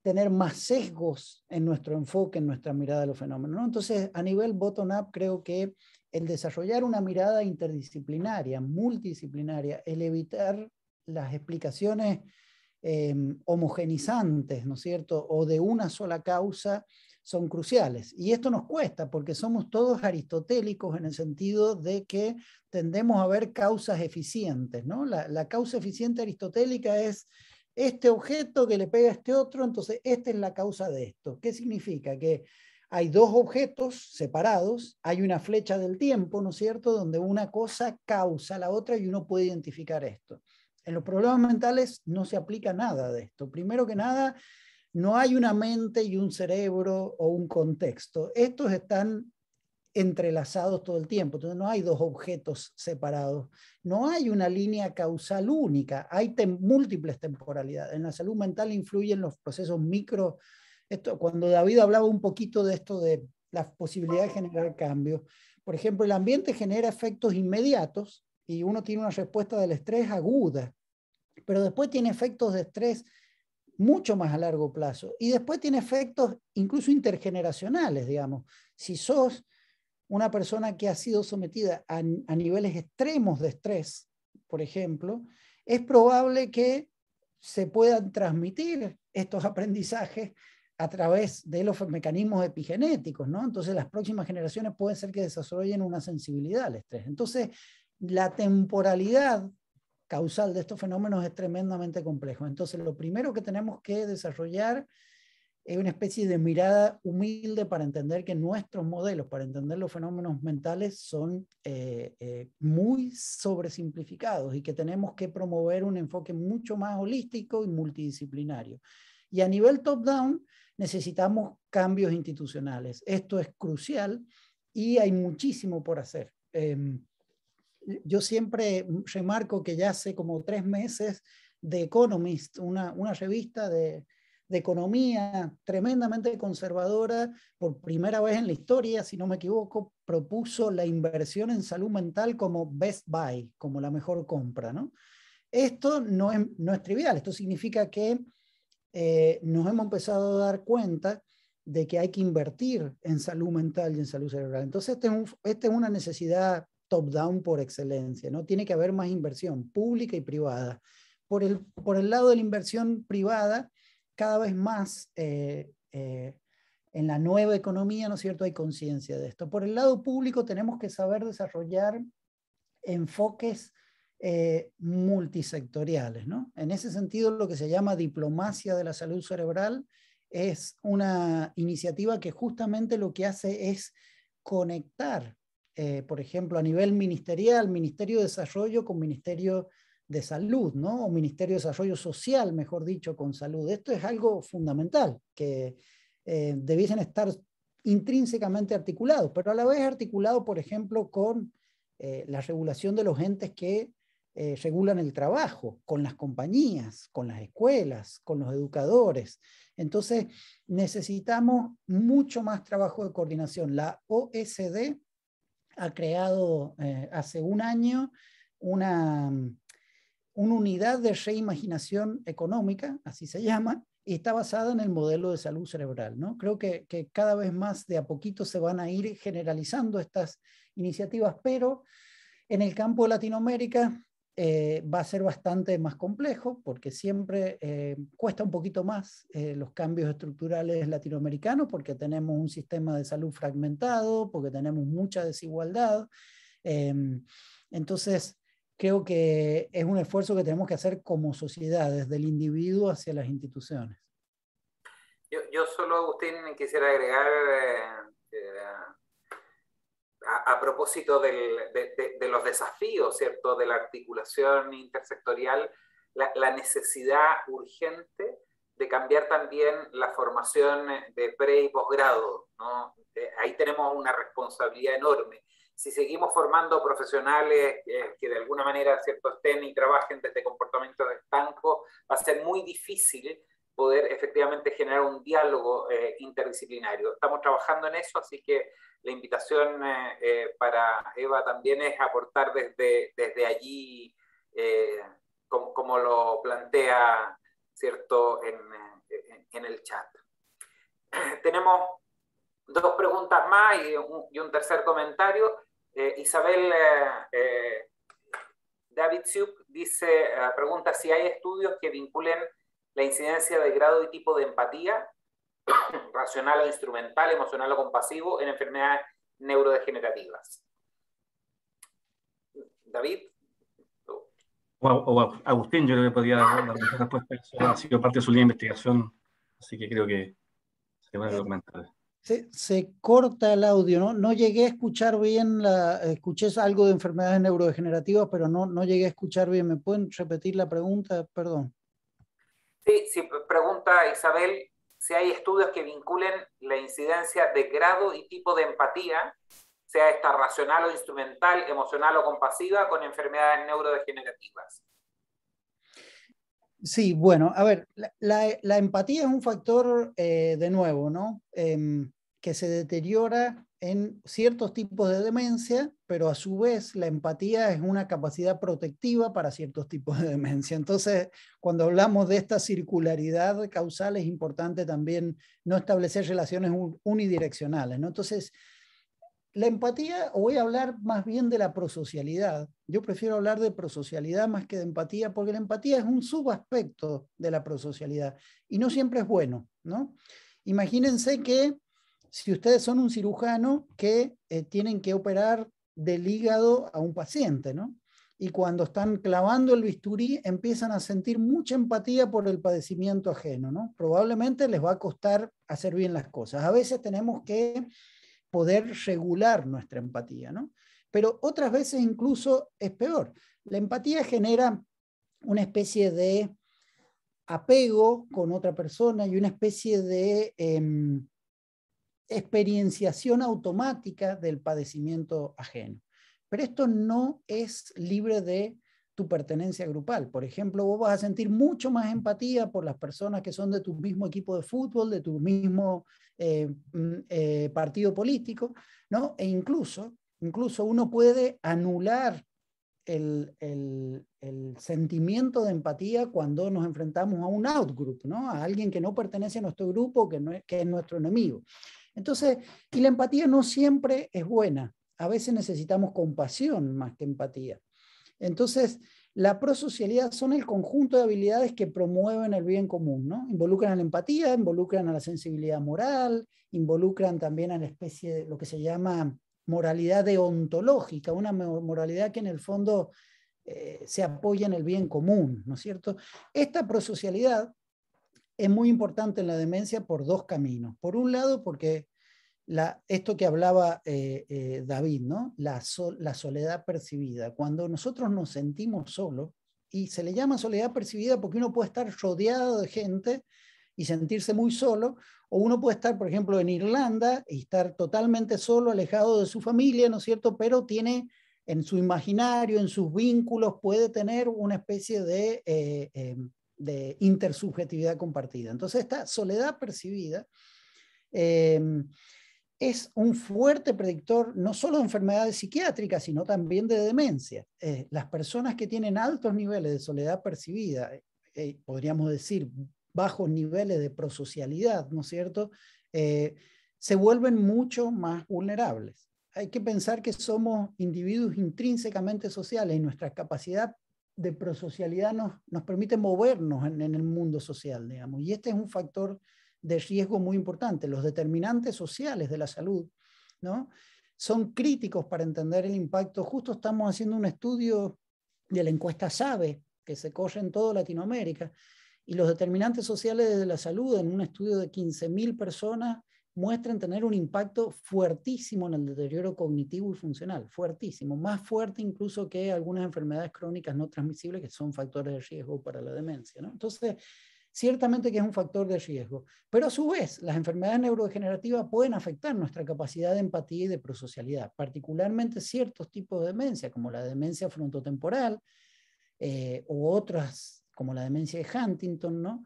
Speaker 4: tener más sesgos en nuestro enfoque, en nuestra mirada de los fenómenos, ¿no? Entonces, a nivel bottom-up, creo que el desarrollar una mirada interdisciplinaria, multidisciplinaria, el evitar las explicaciones homogenizantes, ¿no es cierto?, o de una sola causa, son cruciales. Y esto nos cuesta porque somos todos aristotélicos en el sentido de que tendemos a ver causas eficientes, ¿no? La causa eficiente aristotélica es este objeto que le pega a este otro, entonces esta es la causa de esto. ¿Qué significa? Que hay dos objetos separados, hay una flecha del tiempo, ¿no es cierto?, donde una cosa causa a la otra y uno puede identificar esto. En los problemas mentales no se aplica nada de esto. Primero que nada, no hay una mente y un cerebro o un contexto. Estos están entrelazados todo el tiempo. Entonces no hay dos objetos separados. No hay una línea causal única. Hay múltiples temporalidades. En la salud mental influyen los procesos micro. Cuando David hablaba un poquito de esto de la posibilidad de generar cambios, por ejemplo, el ambiente genera efectos inmediatos y uno tiene una respuesta del estrés aguda, pero después tiene efectos de estrés mucho más a largo plazo. Y después tiene efectos incluso intergeneracionales, digamos. Si sos una persona que ha sido sometida a niveles extremos de estrés, por ejemplo, es probable que se puedan transmitir estos aprendizajes a través de los mecanismos epigenéticos, ¿no? Entonces las próximas generaciones pueden ser que desarrollen una sensibilidad al estrés. Entonces la temporalidad causal de estos fenómenos es tremendamente complejo. Entonces lo primero que tenemos que desarrollar es una especie de mirada humilde para entender que nuestros modelos, para entender los fenómenos mentales, son muy sobresimplificados y que tenemos que promover un enfoque mucho más holístico y multidisciplinario. Y a nivel top-down necesitamos cambios institucionales. Esto es crucial y hay muchísimo por hacer. Yo siempre remarco que ya hace como 3 meses The Economist, una revista de economía tremendamente conservadora, por primera vez en la historia, si no me equivoco, propuso la inversión en salud mental como best buy, como la mejor compra, ¿no? Esto no es trivial, esto significa que nos hemos empezado a dar cuenta de que hay que invertir en salud mental y en salud cerebral. Entonces, esta es una necesidad top-down por excelencia, ¿no? Tiene que haber más inversión pública y privada. Por el lado de la inversión privada, cada vez más en la nueva economía, ¿no es cierto?, hay conciencia de esto. Por el lado público tenemos que saber desarrollar enfoques multisectoriales, ¿no? En ese sentido, lo que se llama diplomacia de la salud cerebral es una iniciativa que justamente lo que hace es conectar, por ejemplo, a nivel ministerial, Ministerio de Desarrollo con Ministerio de Salud, ¿no? O Ministerio de Desarrollo Social, mejor dicho, con salud. Esto es algo fundamental, que debiesen estar intrínsecamente articulados, pero a la vez articulado, por ejemplo, con la regulación de los entes que regulan el trabajo, con las compañías, con las escuelas, con los educadores. Entonces, necesitamos mucho más trabajo de coordinación. La OECD ha creado hace un año una unidad de reimaginación económica, así se llama, y está basada en el modelo de salud cerebral, ¿no? Creo que cada vez más de a poquito se van a ir generalizando estas iniciativas, pero en el campo de Latinoamérica va a ser bastante más complejo porque siempre cuesta un poquito más los cambios estructurales latinoamericanos porque tenemos un sistema de salud fragmentado, porque tenemos mucha desigualdad. Entonces, creo que es un esfuerzo que tenemos que hacer como sociedad, desde el individuo hacia las instituciones.
Speaker 1: Yo solo, Agustín, quisiera agregar a propósito de los desafíos, ¿cierto?, de la articulación intersectorial, la necesidad urgente de cambiar también la formación de pre y posgrado, ¿no? Ahí tenemos una responsabilidad enorme. Si seguimos formando profesionales que de alguna manera, ¿cierto?, estén y trabajen desde comportamientos estancos, va a ser muy difícil poder efectivamente generar un diálogo interdisciplinario. Estamos trabajando en eso, así que la invitación para Eva también es aportar desde allí, como lo plantea, ¿cierto?, en el chat. Tenemos 2 preguntas más y un tercer comentario. Isabel David Siuk dice, pregunta si hay estudios que vinculen la incidencia de grado y tipo de empatía, racional o instrumental, emocional o compasivo, en enfermedades neurodegenerativas. David.
Speaker 3: O Agustín, yo creo que podría dar la respuesta. Eso ha sido parte de su línea de investigación, así que creo que se van a documentar.
Speaker 4: Se corta el audio, ¿no? No llegué a escuchar bien, escuché algo de enfermedades neurodegenerativas, pero no llegué a escuchar bien. ¿Me pueden repetir la pregunta? Perdón.
Speaker 1: Sí, pregunta Isabel si hay estudios que vinculen la incidencia de grado y tipo de empatía, sea esta racional o instrumental, emocional o compasiva, con enfermedades neurodegenerativas.
Speaker 4: Sí, bueno, a ver, la empatía es un factor, de nuevo, ¿no? Que se deteriora en ciertos tipos de demencia, pero a su vez la empatía es una capacidad protectiva para ciertos tipos de demencia. Entonces, cuando hablamos de esta circularidad causal, es importante también no establecer relaciones unidireccionales, ¿no? Entonces, la empatía, o voy a hablar más bien de la prosocialidad. Yo prefiero hablar de prosocialidad más que de empatía, porque la empatía es un subaspecto de la prosocialidad y no siempre es bueno, ¿no? Imagínense que si ustedes son un cirujano que tienen que operar del hígado a un paciente, ¿no? Y cuando están clavando el bisturí empiezan a sentir mucha empatía por el padecimiento ajeno, ¿no? Probablemente les va a costar hacer bien las cosas. A veces tenemos que poder regular nuestra empatía, ¿no? Pero otras veces incluso es peor. La empatía genera una especie de apego con otra persona y una especie de experienciación automática del padecimiento ajeno. Pero esto no es libre de tu pertenencia grupal. Por ejemplo, vos vas a sentir mucho más empatía por las personas que son de tu mismo equipo de fútbol, de tu mismo partido político, ¿no? E incluso uno puede anular el sentimiento de empatía cuando nos enfrentamos a un outgroup, ¿no? A alguien que no pertenece a nuestro grupo, que es nuestro enemigo. Entonces, y la empatía no siempre es buena. A veces necesitamos compasión más que empatía. Entonces, la prosocialidad son el conjunto de habilidades que promueven el bien común, ¿no? Involucran a la empatía, involucran a la sensibilidad moral, involucran también a la especie de lo que se llama moralidad deontológica, una moralidad que en el fondo se apoya en el bien común, ¿no es cierto? Esta prosocialidad es muy importante en la demencia por dos caminos. Por un lado, porque esto que hablaba David, ¿no? La soledad percibida. Cuando nosotros nos sentimos solos, y se le llama soledad percibida porque uno puede estar rodeado de gente y sentirse muy solo, o uno puede estar, por ejemplo, en Irlanda y estar totalmente solo, alejado de su familia, ¿no es cierto? Pero tiene en su imaginario, en sus vínculos, puede tener una especie de intersubjetividad compartida. Entonces, esta soledad percibida es un fuerte predictor no solo de enfermedades psiquiátricas, sino también de demencia. Las personas que tienen altos niveles de soledad percibida, podríamos decir bajos niveles de prosocialidad, ¿no es cierto?, se vuelven mucho más vulnerables. Hay que pensar que somos individuos intrínsecamente sociales y nuestra capacidad de prosocialidad nos permite movernos en el mundo social, digamos, y este es un factor de riesgo muy importante. Los determinantes sociales de la salud, ¿no?, son críticos para entender el impacto. Justo estamos haciendo un estudio de la encuesta SABE, que se corre en toda Latinoamérica, y los determinantes sociales de la salud en un estudio de 15.000 personas muestran tener un impacto fuertísimo en el deterioro cognitivo y funcional, fuertísimo, más fuerte incluso que algunas enfermedades crónicas no transmisibles que son factores de riesgo para la demencia, ¿no? Entonces, ciertamente que es un factor de riesgo, pero a su vez las enfermedades neurodegenerativas pueden afectar nuestra capacidad de empatía y de prosocialidad, particularmente ciertos tipos de demencia, como la demencia frontotemporal u otras, como la demencia de Huntington, ¿no?,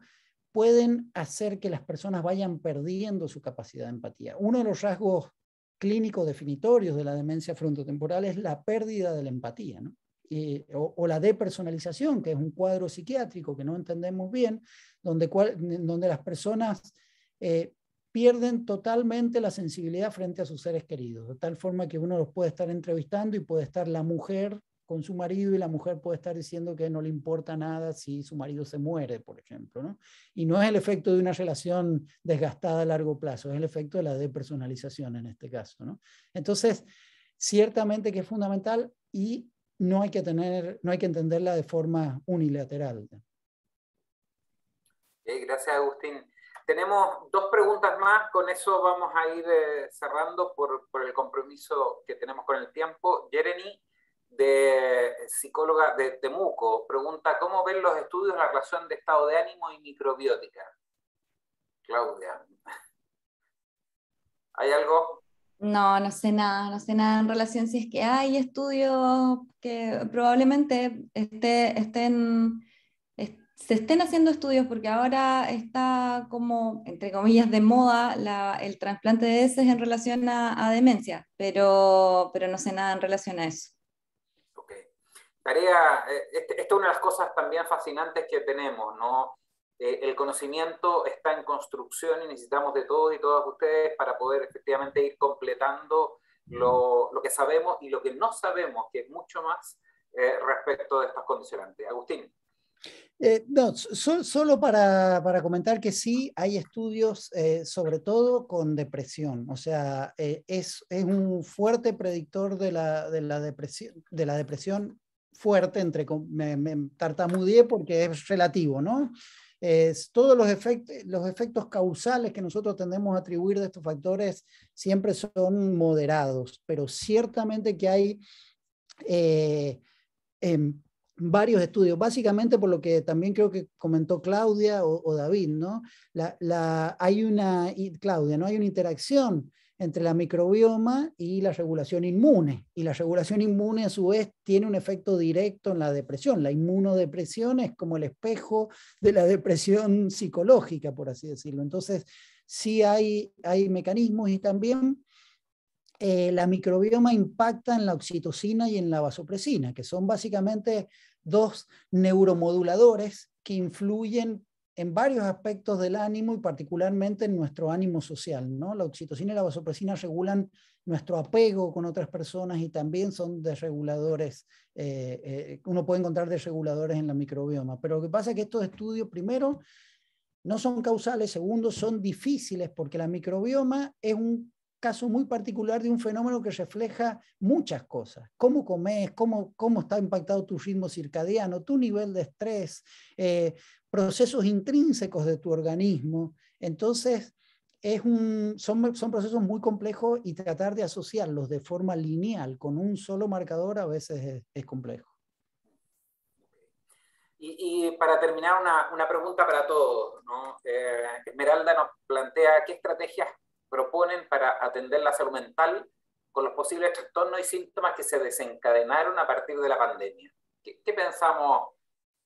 Speaker 4: pueden hacer que las personas vayan perdiendo su capacidad de empatía. Uno de los rasgos clínicos definitorios de la demencia frontotemporal es la pérdida de la empatía, ¿no? O la depersonalización, que es un cuadro psiquiátrico que no entendemos bien, donde las personas pierden totalmente la sensibilidad frente a sus seres queridos, de tal forma que uno los puede estar entrevistando y puede estar la mujer con su marido y la mujer puede estar diciendo que no le importa nada si su marido se muere, por ejemplo, ¿no? Y no es el efecto de una relación desgastada a largo plazo, es el efecto de la depersonalización en este caso, ¿no? Entonces, ciertamente que es fundamental y no hay que entenderla de forma unilateral.
Speaker 1: Gracias, Agustín. Tenemos dos preguntas más, con eso vamos a ir cerrando por el compromiso que tenemos con el tiempo. Jeremy, de psicóloga de Temuco, pregunta: ¿cómo ven los estudios la relación de estado de ánimo y microbiótica? Claudia, ¿hay algo?
Speaker 2: No sé nada en relación, si es que hay estudios que probablemente se estén haciendo estudios, porque ahora está como, entre comillas, de moda el trasplante de heces en relación a demencia, pero no sé nada en relación a eso.
Speaker 1: Ok. Tarea, esta es una de las cosas también fascinantes que tenemos, ¿no? El conocimiento está en construcción y necesitamos de todos y todas ustedes para poder efectivamente ir completando lo que sabemos y lo que no sabemos, que es mucho más respecto de estos condicionantes. Agustín.
Speaker 4: No, solo para comentar que sí hay estudios, sobre todo con depresión. O sea, es un fuerte predictor de la depresión fuerte, me tartamudeé porque es relativo, ¿no? Todos los efectos causales que nosotros tendemos a atribuir de estos factores siempre son moderados, pero ciertamente que hay varios estudios, básicamente por lo que también creo que comentó Claudia o David, ¿no? Claudia, ¿no? Hay una interacción entre la microbioma y la regulación inmune, y la regulación inmune a su vez tiene un efecto directo en la depresión. La inmunodepresión es como el espejo de la depresión psicológica, por así decirlo. Entonces, sí hay mecanismos, y también la microbioma impacta en la oxitocina y en la vasopresina, que son básicamente dos neuromoduladores que influyen en varios aspectos del ánimo y particularmente en nuestro ánimo social, ¿no? La oxitocina y la vasopresina regulan nuestro apego con otras personas y también son desreguladores. Uno puede encontrar desreguladores en la microbioma, pero lo que pasa es que estos estudios, primero, no son causales, segundo, son difíciles porque la microbioma es un caso muy particular de un fenómeno que refleja muchas cosas. Cómo comes, cómo está impactado tu ritmo circadiano, tu nivel de estrés, procesos intrínsecos de tu organismo. Entonces, son procesos muy complejos y tratar de asociarlos de forma lineal con un solo marcador a veces es complejo.
Speaker 1: Y para terminar, una pregunta para todos, ¿no? Esmeralda nos plantea qué estrategias proponen para atender la salud mental con los posibles trastornos y síntomas que se desencadenaron a partir de la pandemia. ¿Qué pensamos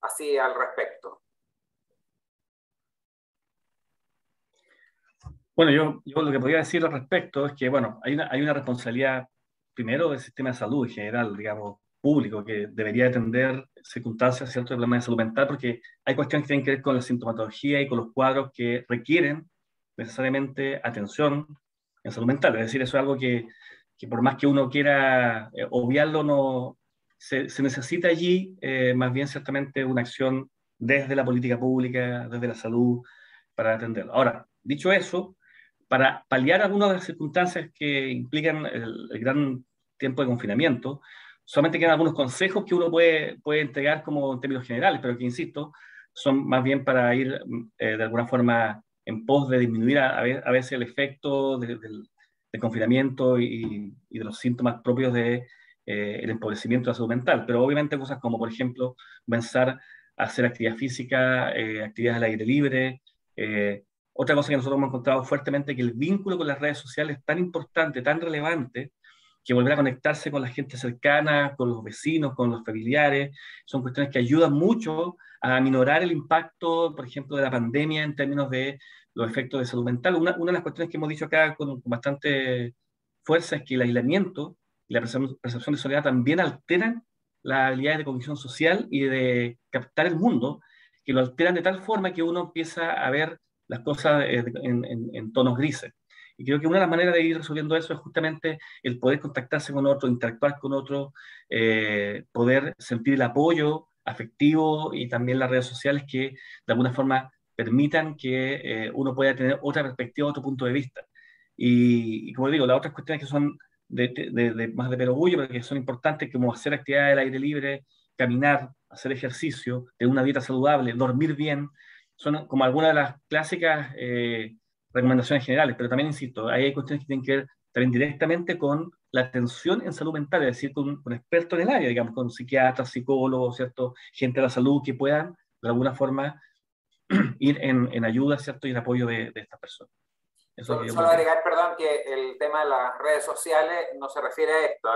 Speaker 1: así al respecto?
Speaker 3: Bueno, yo lo que podría decir al respecto es que, bueno, hay una responsabilidad, primero, del sistema de salud en general, digamos, público, que debería atender circunstancias, ciertos problemas de salud mental, porque hay cuestiones que tienen que ver con la sintomatología y con los cuadros que requieren necesariamente atención en salud mental. Es decir, eso es algo que por más que uno quiera obviarlo, no, se necesita allí más bien ciertamente una acción desde la política pública, desde la salud, para atenderlo. Ahora, dicho eso, para paliar algunas de las circunstancias que implican el gran tiempo de confinamiento, solamente quedan algunos consejos que uno puede entregar como en términos generales, pero que, insisto, son más bien para ir de alguna forma en pos de disminuir a veces el efecto del confinamiento y de los síntomas propios de el empobrecimiento de la salud mental. Pero obviamente cosas como, por ejemplo, comenzar a hacer actividad física, actividades al aire libre. Otra cosa que nosotros hemos encontrado fuertemente, que el vínculo con las redes sociales es tan importante, tan relevante, que volver a conectarse con la gente cercana, con los vecinos, con los familiares, son cuestiones que ayudan mucho a minorar el impacto, por ejemplo, de la pandemia en términos de los efectos de salud mental. Una de las cuestiones que hemos dicho acá con bastante fuerza es que el aislamiento y la percepción de soledad también alteran las habilidades de cognición social y de captar el mundo, que lo alteran de tal forma que uno empieza a ver las cosas en tonos grises. Y creo que una de las maneras de ir resolviendo eso es justamente el poder contactarse con otro, interactuar con otro, poder sentir el apoyo afectivo y también las redes sociales que de alguna forma permitan que uno pueda tener otra perspectiva, otro punto de vista. Y como digo, las otras cuestiones que son más de perogrullo, pero que son importantes, como hacer actividades al aire libre, caminar, hacer ejercicio, tener una dieta saludable, dormir bien, son como algunas de las clásicas recomendaciones generales, pero también, insisto, hay cuestiones que tienen que ver también directamente con la atención en salud mental, es decir, con expertos en el área, digamos, con psiquiatras, psicólogos, ¿cierto? Gente de la salud que puedan, de alguna forma, ir en ayuda, ¿cierto? Y en apoyo de estas personas.
Speaker 1: Solo agregar, perdón, que el tema de las redes sociales no se refiere a esto,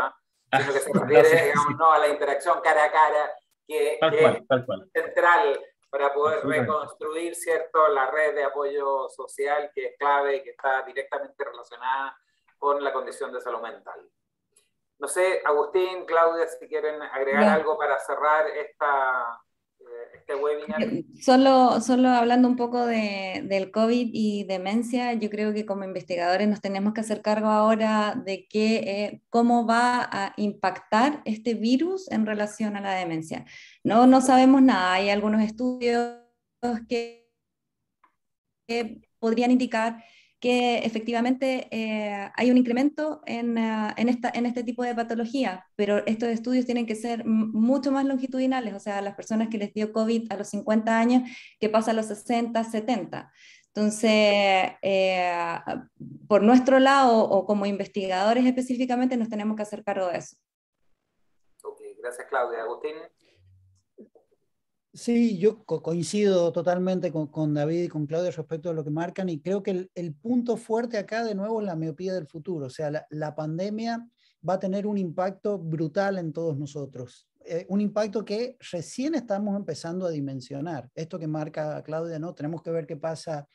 Speaker 1: sino que se refiere, digamos, no a la interacción cara a cara, que
Speaker 3: tal cual.
Speaker 1: es central para poder
Speaker 3: Absolutamente.
Speaker 1: reconstruir, ¿cierto?, la red de apoyo social que es clave y que está directamente relacionada con la condición de salud mental. No sé, Agustín, Claudia, si quieren agregar
Speaker 2: Ya.
Speaker 1: algo para cerrar este webinar.
Speaker 2: Solo hablando un poco del COVID y demencia, yo creo que como investigadores nos tenemos que hacer cargo ahora de cómo va a impactar este virus en relación a la demencia. No sabemos nada, hay algunos estudios que podrían indicar que efectivamente hay un incremento en este tipo de patología, pero estos estudios tienen que ser mucho más longitudinales, o sea, las personas que les dio COVID a los 50 años, que pasa a los 60, 70. Entonces, por nuestro lado o como investigadores específicamente nos tenemos que hacer cargo de eso.
Speaker 1: Ok, gracias Claudia. Agustín.
Speaker 4: Sí, yo coincido totalmente con David y con Claudia respecto a lo que marcan, y creo que el punto fuerte acá de nuevo es la miopía del futuro. O sea, la pandemia va a tener un impacto brutal en todos nosotros, un impacto que recién estamos empezando a dimensionar. Esto que marca Claudia, ¿no? Tenemos que ver qué pasa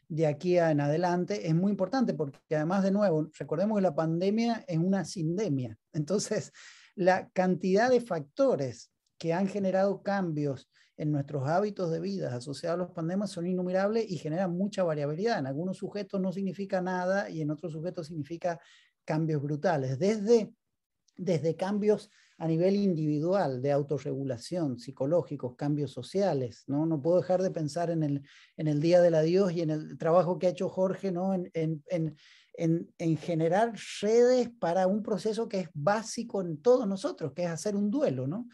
Speaker 4: de aquí en adelante. Es muy importante porque además, de nuevo, recordemos que la pandemia es una sindemia. Entonces, la cantidad de factores que han generado cambios en nuestros hábitos de vida asociados a los pandemias son innumerables y generan mucha variabilidad. En algunos sujetos no significa nada y en otros sujetos significa cambios brutales. Desde cambios a nivel individual, de autorregulación, psicológicos, cambios sociales, ¿no? No puedo dejar de pensar en el Día del Adiós y en el trabajo que ha hecho Jorge, ¿no? En generar redes para un proceso que es básico en todos nosotros, que es hacer un duelo, ¿no?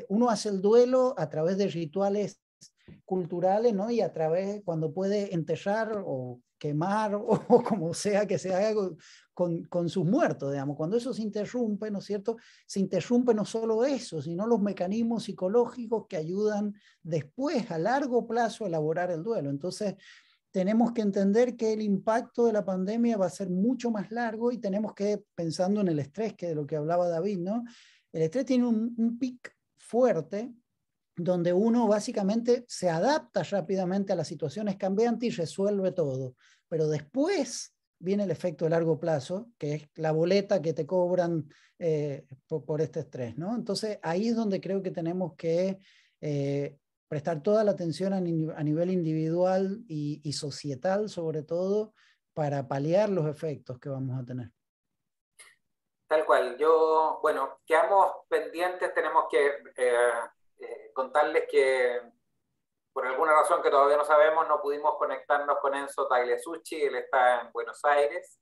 Speaker 4: Uno hace el duelo a través de rituales culturales, ¿no? Y a través, cuando puede enterrar o quemar o como sea que se haga con sus muertos, digamos. Cuando eso se interrumpe, ¿no es cierto? Se interrumpe no solo eso, sino los mecanismos psicológicos que ayudan después, a largo plazo, a elaborar el duelo. Entonces, tenemos que entender que el impacto de la pandemia va a ser mucho más largo y tenemos que, pensando en el estrés, que de lo que hablaba David, ¿no? El estrés tiene un pic fuerte donde uno básicamente se adapta rápidamente a las situaciones cambiantes y resuelve todo. Pero después viene el efecto de largo plazo, que es la boleta que te cobran por este estrés, ¿no? Entonces, ahí es donde creo que tenemos que prestar toda la atención a nivel individual y societal, sobre todo, para paliar los efectos que vamos a tener.
Speaker 1: Tal cual. Bueno, quedamos pendientes, tenemos que contarles que por alguna razón que todavía no sabemos, no pudimos conectarnos con Enzo Tagliasucci, él está en Buenos Aires.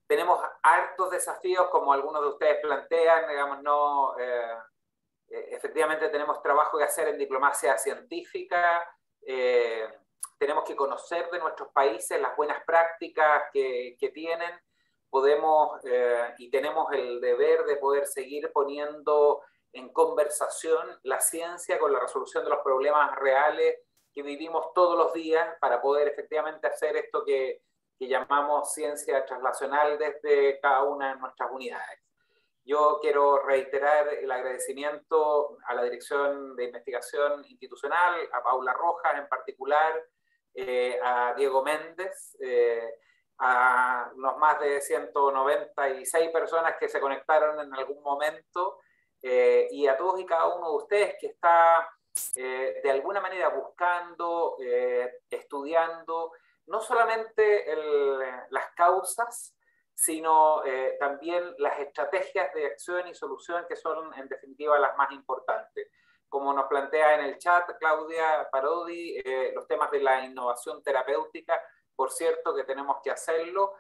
Speaker 1: Tenemos hartos desafíos, como algunos de ustedes plantean, digamos, no... efectivamente tenemos trabajo que hacer en diplomacia científica, tenemos que conocer de nuestros países las buenas prácticas que tienen, podemos y tenemos el deber de poder seguir poniendo en conversación la ciencia con la resolución de los problemas reales que vivimos todos los días para poder efectivamente hacer esto que llamamos ciencia translacional desde cada una de nuestras unidades. Yo quiero reiterar el agradecimiento a la Dirección de Investigación Institucional, a Paula Rojas en particular, a Diego Méndez, a los más de 196 personas que se conectaron en algún momento, y a todos y cada uno de ustedes que está de alguna manera buscando, estudiando, no solamente las causas, sino también las estrategias de acción y solución que son en definitiva las más importantes. Como nos plantea en el chat Claudia Parodi, los temas de la innovación terapéutica, por cierto que tenemos que hacerlo,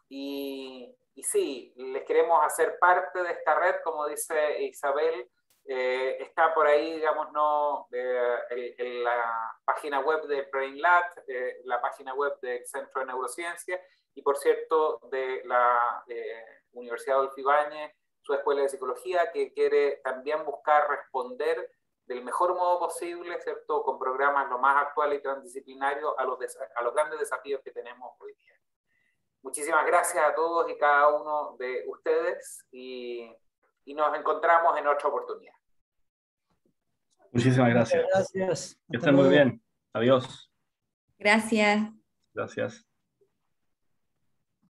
Speaker 1: y sí, les queremos hacer parte de esta red, como dice Isabel, está por ahí, digamos, no, en la página web de BrainLab, la página web del Centro de Neurociencia, y por cierto de la Universidad Adolfo Ibáñez, su escuela de psicología, que quiere también buscar responder del mejor modo posible, ¿cierto?, con programas lo más actuales y transdisciplinarios a los grandes desafíos que tenemos hoy día. Muchísimas gracias a todos y cada uno de ustedes y nos encontramos en otra oportunidad.
Speaker 3: Muchísimas gracias.
Speaker 5: Muchas gracias.
Speaker 3: Que
Speaker 5: Hasta
Speaker 3: estén muy
Speaker 5: luego.
Speaker 3: bien. Adiós.
Speaker 2: Gracias.
Speaker 3: Gracias.